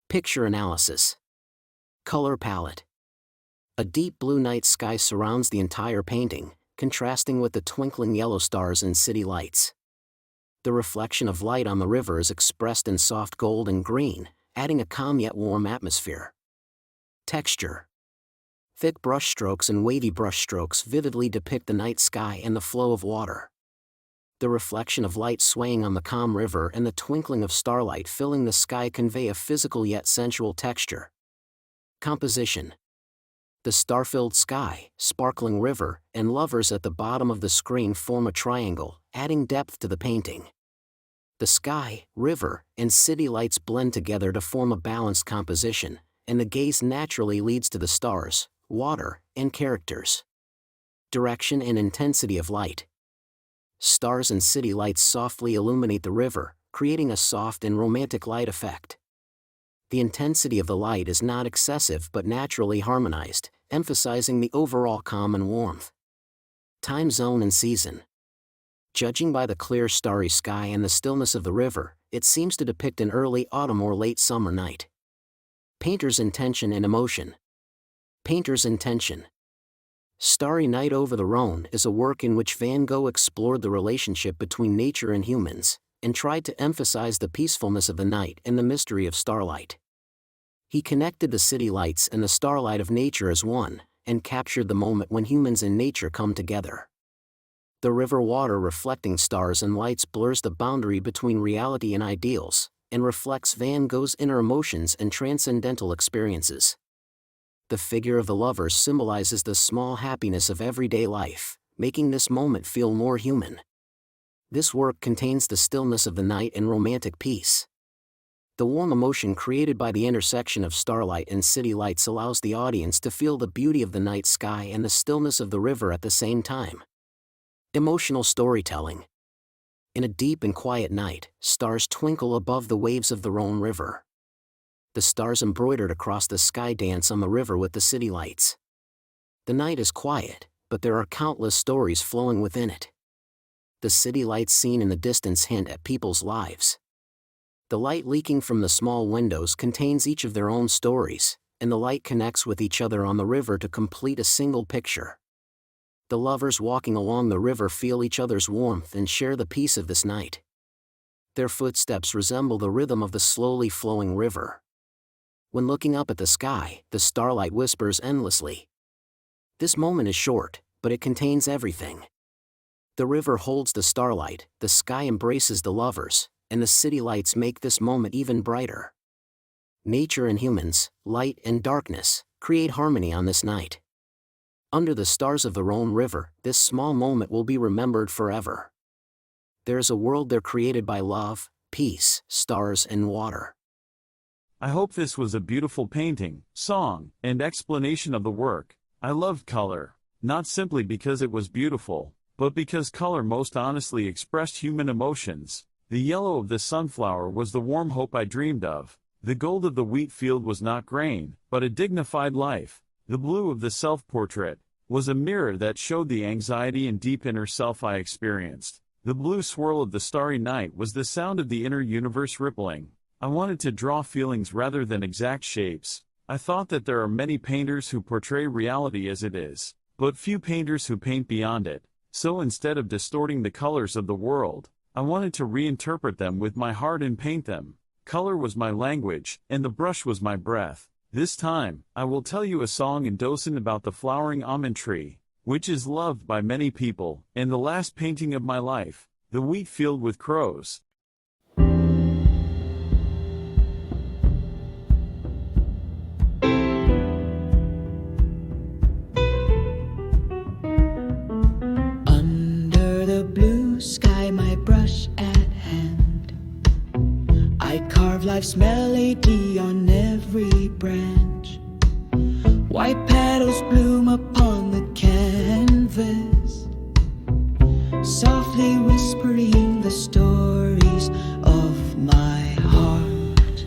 Picture analysis. Color palette. A deep blue night sky surrounds the entire painting, contrasting with the twinkling yellow stars and city lights. The reflection of light on the river is expressed in soft gold and green, adding a calm yet warm atmosphere. Texture. Thick brushstrokes and wavy brushstrokes vividly depict the night sky and the flow of water. The reflection of light swaying on the calm river and the twinkling of starlight filling the sky convey a physical yet sensual texture. Composition. The star-filled sky, sparkling river, and lovers at the bottom of the screen form a triangle, adding depth to the painting. The sky, river, and city lights blend together to form a balanced composition, and the gaze naturally leads to the stars, water, and characters. Direction and intensity of light. Stars and city lights softly illuminate the river, creating a soft and romantic light effect. The intensity of the light is not excessive but naturally harmonized, emphasizing the overall calm and warmth. Time zone and season. Judging by the clear starry sky and the stillness of the river, it seems to depict an early autumn or late summer night. Painter's intention and emotion. Painter's intention. Starry Night over the Rhone is a work in which Van Gogh explored the relationship between nature and humans, and tried to emphasize the peacefulness of the night and the mystery of starlight. He connected the city lights and the starlight of nature as one, and captured the moment when humans and nature come together. The river water reflecting stars and lights blurs the boundary between reality and ideals, and reflects Van Gogh's inner emotions and transcendental experiences. The figure of the lovers symbolizes the small happiness of everyday life, making this moment feel more human. This work contains the stillness of the night and romantic peace. The warm emotion created by the intersection of starlight and city lights allows the audience to feel the beauty of the night sky and the stillness of the river at the same time. Emotional storytelling. In a deep and quiet night, stars twinkle above the waves of the Rhone River. The stars embroidered across the sky dance on the river with the city lights. The night is quiet, but there are countless stories flowing within it. The city lights seen in the distance hint at people's lives. The light leaking from the small windows contains each of their own stories, and the light connects with each other on the river to complete a single picture. The lovers walking along the river feel each other's warmth and share the peace of this night. Their footsteps resemble the rhythm of the slowly flowing river. When looking up at the sky, the starlight whispers endlessly. This moment is short, but it contains everything. The river holds the starlight, the sky embraces the lovers, and the city lights make this moment even brighter. Nature and humans, light and darkness, create harmony on this night. Under the stars of the Rhone River, this small moment will be remembered forever. There is a world there created by love, peace, stars, and water. I hope this was a beautiful painting, song, and explanation of the work. I loved color, not simply because it was beautiful, but because color most honestly expressed human emotions. The yellow of the sunflower was the warm hope I dreamed of. The gold of the wheat field was not grain, but a dignified life. The blue of the self-portrait was a mirror that showed the anxiety and deep inner self I experienced. The blue swirl of the starry night was the sound of the inner universe rippling. I wanted to draw feelings rather than exact shapes. I thought that there are many painters who portray reality as it is, but few painters who paint beyond it. So instead of distorting the colors of the world, I wanted to reinterpret them with my heart and paint them. Color was my language, and the brush was my breath. This time, I will tell you a song in Docin about the flowering almond tree, which is loved by many people, and the last painting of my life, the wheat field with crows. Under the blue sky, my brush at hand, I carve life's melody on every branch. White petals bloom upon the canvas, softly whispering the stories of my heart.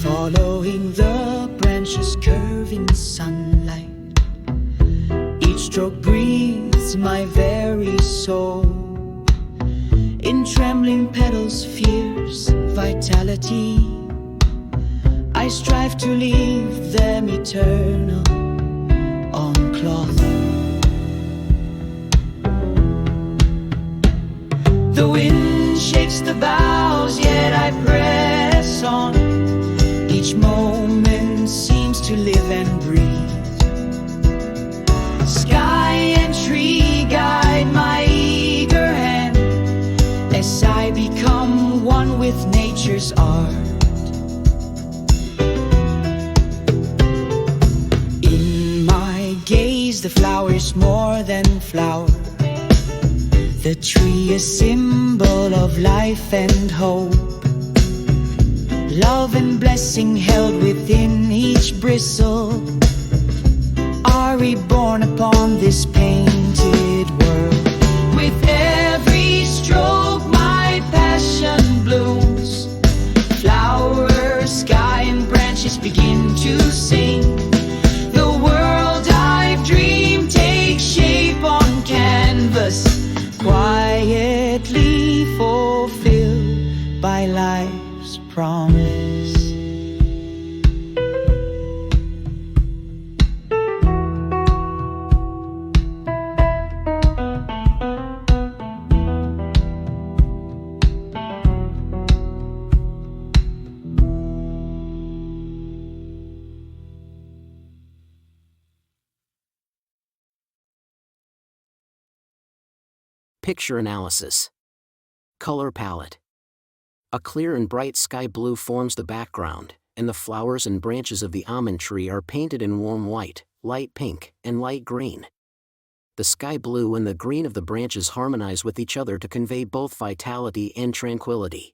Following the branches curving sunlight, each stroke breathes my very soul. In trembling petals, fierce vitality, I strive to leave them eternal on cloth. The wind shakes the boughs, yet I press press on. Each moment seems to live and breathe. Sky and tree guide my eager hand as I become one with nature's art. In my gaze, the flower is more than flower. The tree a symbol of life and hope. Love and blessing held within each bristle are reborn upon this painted world. With every stroke my passion blooms. Flowers, sky and branches begin to sing. The world I've dreamed takes shape on canvas, quietly fulfilled by life's promise. Picture analysis. Color palette. A clear and bright sky blue forms the background, and the flowers and branches of the almond tree are painted in warm white, light pink, and light green. The sky blue and the green of the branches harmonize with each other to convey both vitality and tranquility.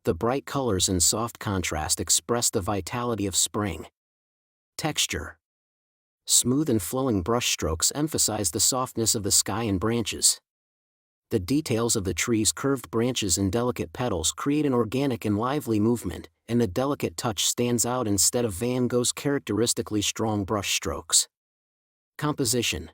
The bright colors in soft contrast express the vitality of spring. Texture. Smooth and flowing brushstrokes emphasize the softness of the sky and branches. The details of the tree's curved branches and delicate petals create an organic and lively movement, and the delicate touch stands out instead of Van Gogh's characteristically strong brushstrokes. Composition.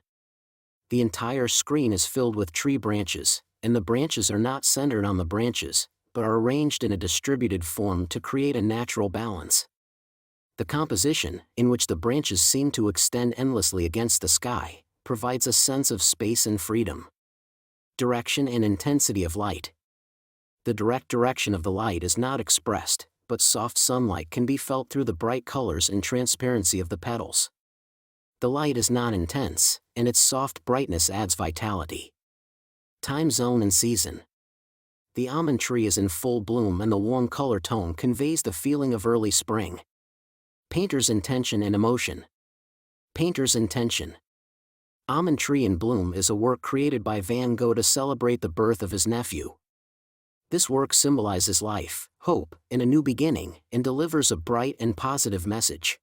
The entire screen is filled with tree branches, and the branches are not centered on the branches, but are arranged in a distributed form to create a natural balance. The composition, in which the branches seem to extend endlessly against the sky, provides a sense of space and freedom. Direction and intensity of light. The direct direction of the light is not expressed, but soft sunlight can be felt through the bright colors and transparency of the petals. The light is not intense, and its soft brightness adds vitality. Time zone and season. The almond tree is in full bloom and the warm color tone conveys the feeling of early spring. Painter's intention and emotion. Painter's intention. Almond Tree in Bloom is a work created by Van Gogh to celebrate the birth of his nephew. This work symbolizes life, hope, and a new beginning, and delivers a bright and positive message.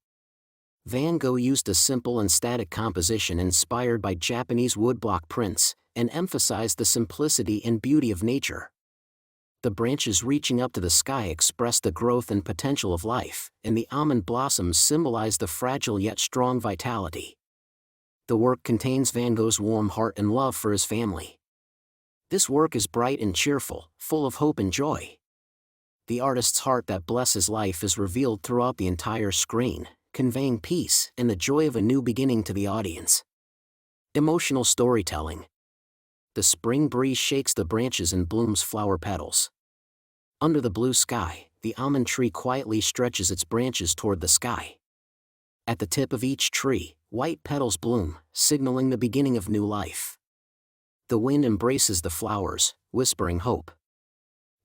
Van Gogh used a simple and static composition inspired by Japanese woodblock prints, and emphasized the simplicity and beauty of nature. The branches reaching up to the sky express the growth and potential of life, and the almond blossoms symbolize the fragile yet strong vitality. The work contains Van Gogh's warm heart and love for his family. This work is bright and cheerful, full of hope and joy. The artist's heart that blesses life is revealed throughout the entire screen, conveying peace and the joy of a new beginning to the audience. Emotional storytelling. The spring breeze shakes the branches and blooms flower petals. Under the blue sky, the almond tree quietly stretches its branches toward the sky. At the tip of each tree, white petals bloom, signaling the beginning of new life. The wind embraces the flowers, whispering hope.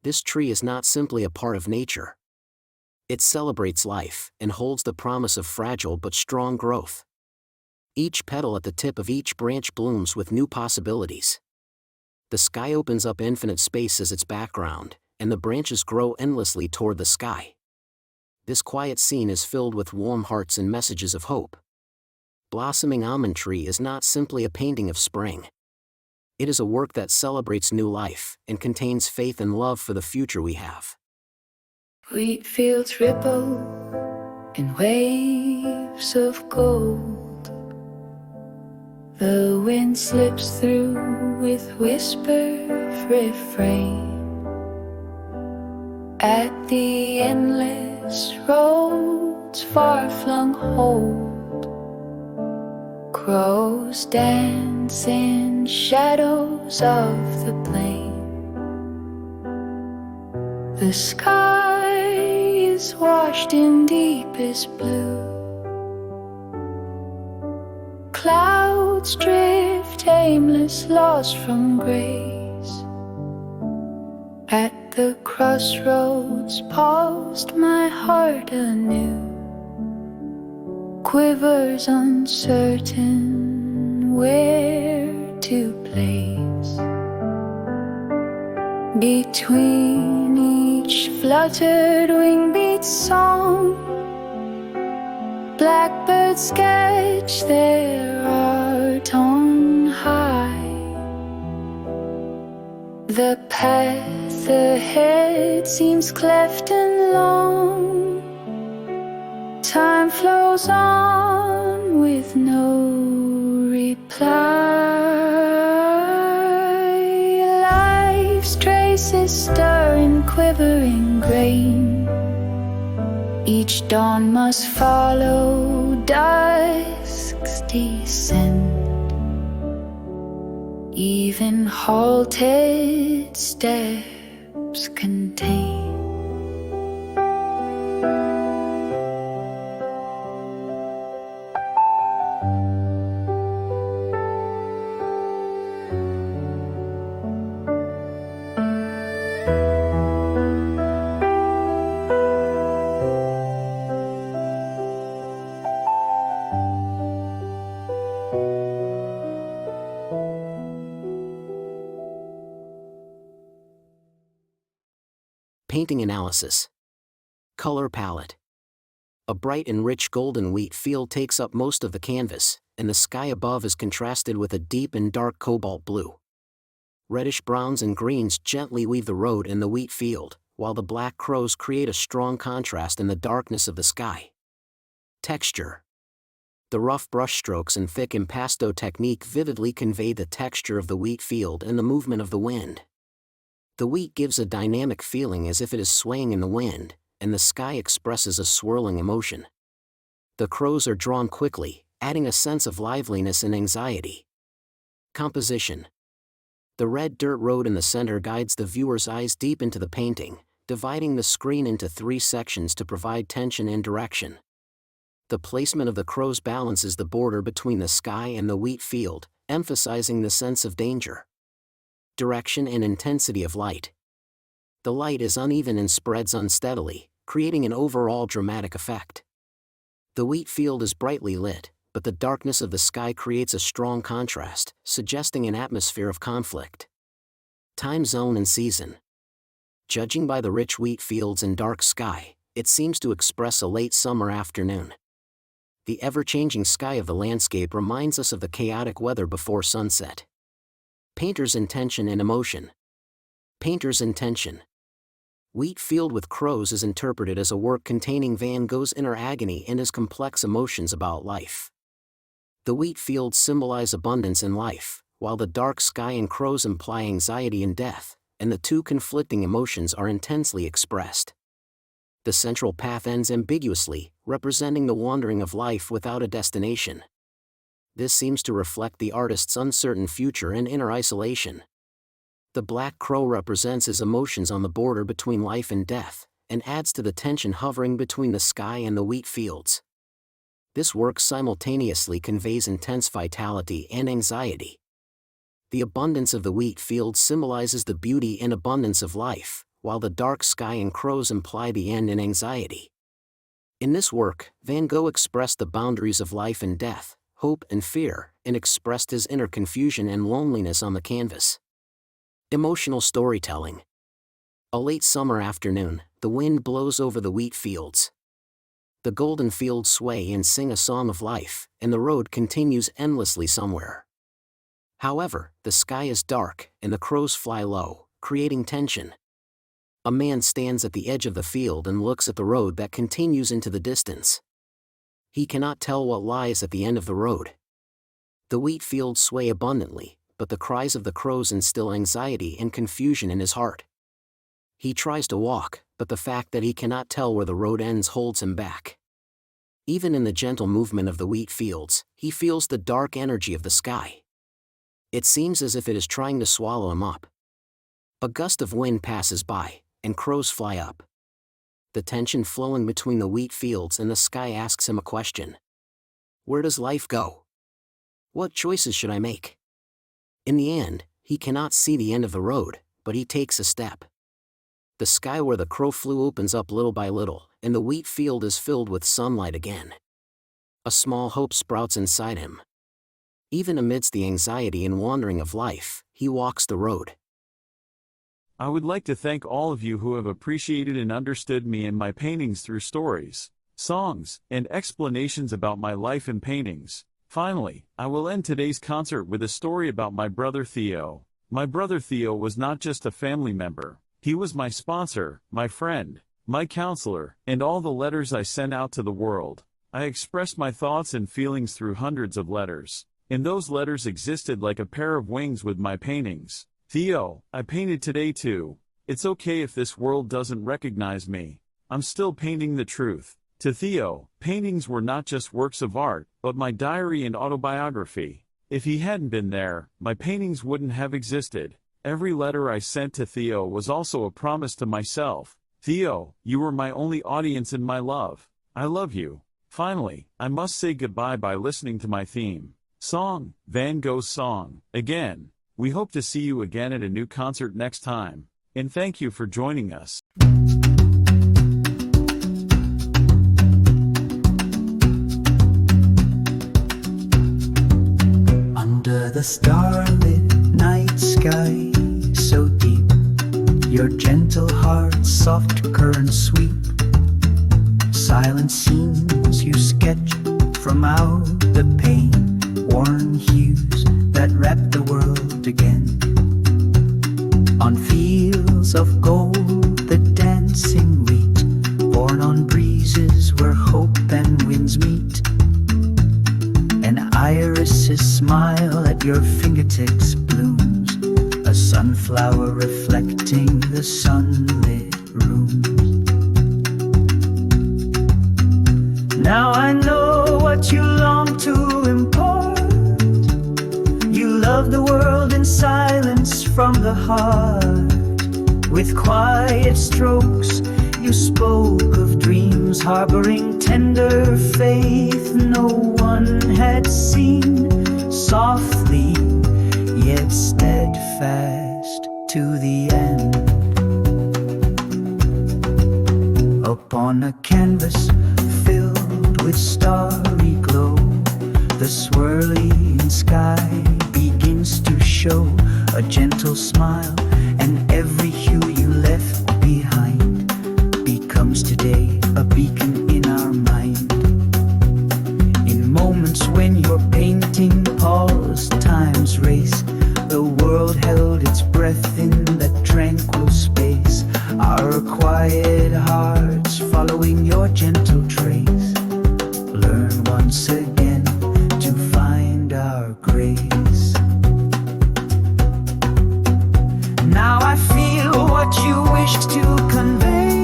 This tree is not simply a part of nature. It celebrates life and holds the promise of fragile but strong growth. Each petal at the tip of each branch blooms with new possibilities. The sky opens up infinite space as its background, and the branches grow endlessly toward the sky. This quiet scene is filled with warm hearts and messages of hope. Blossoming Almond Tree is not simply a painting of spring. It is a work that celebrates new life and contains faith and love for the future we have. Wheat fields ripple in waves of gold. The wind slips through with whispered refrain. At the endless road's far-flung hold, crows dance in shadows of the plain. The sky is washed in deepest blue. Clouds drift aimless, lost from grace. At the crossroads paused my heart anew, quivers uncertain where to place. Between each fluttered wing beats song, blackbirds sketch their art on high. The path ahead seems cleft and long. Time flows on with no reply. Life's traces stir in quivering grain. Each dawn must follow dusk's descent. Even halted steps contain. Painting analysis. Color palette. A bright and rich golden wheat field takes up most of the canvas, and the sky above is contrasted with a deep and dark cobalt blue. Reddish browns and greens gently weave the road and the wheat field, while the black crows create a strong contrast in the darkness of the sky. Texture. The rough brushstrokes and thick impasto technique vividly convey the texture of the wheat field and the movement of the wind. The wheat gives a dynamic feeling as if it is swaying in the wind, and the sky expresses a swirling emotion. The crows are drawn quickly, adding a sense of liveliness and anxiety. Composition. The red dirt road in the center guides the viewer's eyes deep into the painting, dividing the screen into 3 sections to provide tension and direction. The placement of the crows balances the border between the sky and the wheat field, emphasizing the sense of danger. Direction and intensity of light. The light is uneven and spreads unsteadily, creating an overall dramatic effect. The wheat field is brightly lit, but the darkness of the sky creates a strong contrast, suggesting an atmosphere of conflict. Time zone and season. Judging by the rich wheat fields and dark sky, it seems to express a late summer afternoon. The ever-changing sky of the landscape reminds us of the chaotic weather before sunset. Painter's intention and emotion. Painter's intention. Wheat Field with Crows is interpreted as a work containing Van Gogh's inner agony and his complex emotions about life. The wheat fields symbolize abundance and life, while the dark sky and crows imply anxiety and death, and the two conflicting emotions are intensely expressed. The central path ends ambiguously, representing the wandering of life without a destination. This seems to reflect the artist's uncertain future and inner isolation. The black crow represents his emotions on the border between life and death, and adds to the tension hovering between the sky and the wheat fields. This work simultaneously conveys intense vitality and anxiety. The abundance of the wheat fields symbolizes the beauty and abundance of life, while the dark sky and crows imply the end and anxiety. In this work, Van Gogh expressed the boundaries of life and death, hope and fear, and expressed his inner confusion and loneliness on the canvas. Emotional storytelling. A late summer afternoon, the wind blows over the wheat fields. The golden fields sway and sing a song of life, and the road continues endlessly somewhere. However, the sky is dark, and the crows fly low, creating tension. A man stands at the edge of the field and looks at the road that continues into the distance. He cannot tell what lies at the end of the road. The wheat fields sway abundantly, but the cries of the crows instill anxiety and confusion in his heart. He tries to walk, but the fact that he cannot tell where the road ends holds him back. Even in the gentle movement of the wheat fields, he feels the dark energy of the sky. It seems as if it is trying to swallow him up. A gust of wind passes by, and crows fly up. the tension flowing between the wheat fields and the sky asks him a question. Where does life go? What choices should I make? In the end, he cannot see the end of the road, but he takes a step. The sky where the crow flew opens up little by little, and the wheat field is filled with sunlight again. A small hope sprouts inside him. Even amidst the anxiety and wandering of life, he walks the road. I would like to thank all of you who have appreciated and understood me and my paintings through stories, songs, and explanations about my life and paintings. Finally, I will end today's concert with a story about my brother Theo. My brother Theo was not just a family member. He was my sponsor, my friend, my counselor, and all the letters I sent out to the world. I expressed my thoughts and feelings through hundreds of letters, and those letters existed like a pair of wings with my paintings. Theo, I painted today too. It's okay if this world doesn't recognize me. I'm still painting the truth. To Theo, paintings were not just works of art, but my diary and autobiography. If he hadn't been there, my paintings wouldn't have existed. Every letter I sent to Theo was also a promise to myself. Theo, you were my only audience in my love. I love you. Finally, I must say goodbye by listening to my theme song, Van Gogh's song, again. We hope to see you again at a new concert next time. And thank you for joining us. Under the starlit night sky, so deep, your gentle heart, soft current sweep. Silent scenes you sketch from out the pain, worn hues that wrap the world again. On fields of gold, the dancing wheat, born on breezes where hope and winds meet. An iris's smile at your fingertips blooms, a sunflower reflecting the sunlit rooms. Now I know what you long to impart. You love the world in silence from the heart. With quiet strokes you spoke of dreams, harboring tender faith no one had seen. Softly yet steadfast to the end. Upon a canvas filled with starry glow, the swirling sky begins to show a gentle smile, and every hue you left behind becomes today a beacon in our mind. In moments when your painting paused time's race, the world held its breath in that tranquil space. Our quiet hearts following your gentle trace, learn once again to find our grace. Now I feel what you wished to convey,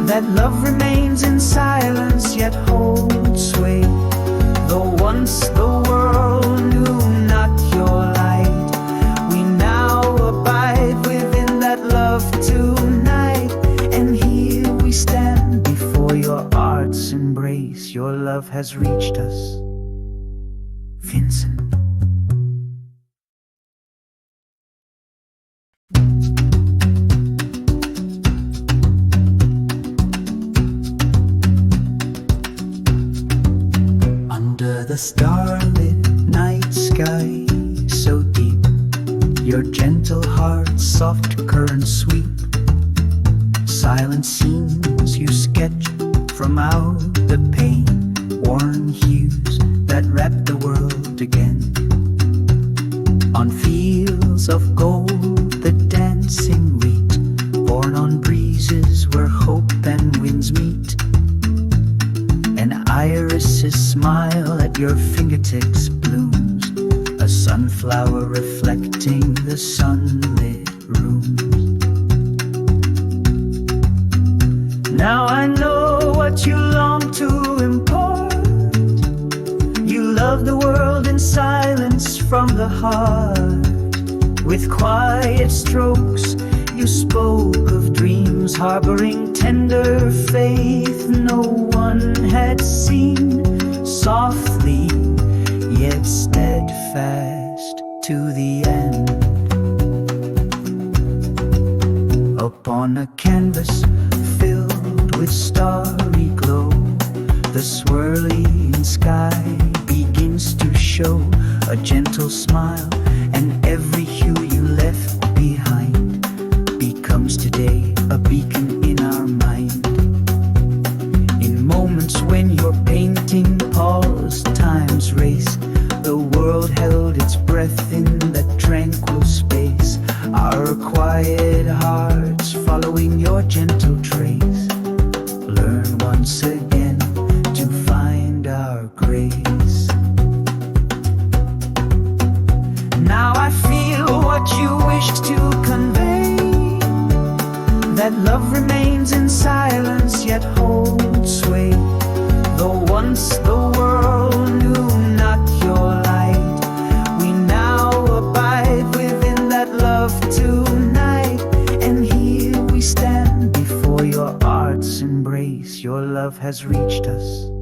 that love remains in silence yet holds sway. Though once the world knew not your light, we now abide within that love tonight. And here we stand before your art's embrace. Your love has reached us, Vincent. Under the starlit night sky, so deep, your gentle heart, soft current sweep. Silent scenes you sketch from out the pain, worn hues that wrap the world again. On fields of gold, the dancing wheat, born on breezes where hope and winds meet. An iris's smile at your fingertips blooms, a sunflower reflecting the sunlit rooms. Now I know what you long to impart. You love the world in silence from the heart. With quiet strokes you spoke of dreams, harboring tender faith no one had seen, softly yet steadfast to the end. Upon a canvas filled with starry glow, the swirling sky begins to show a gentle smile, and every hue you left behind becomes today a beacon in our mind. In moments when your painting paused, time's race, the world held its breath in that tranquil space. Our quiet hearts following your gentle trace learn once again to find our grace. Now I feel what you wished to convey, that love remains in silence yet holds sway. Though once the world knew not your light, we now abide within that love tonight. And here we stand before your art's embrace. Your love has reached us.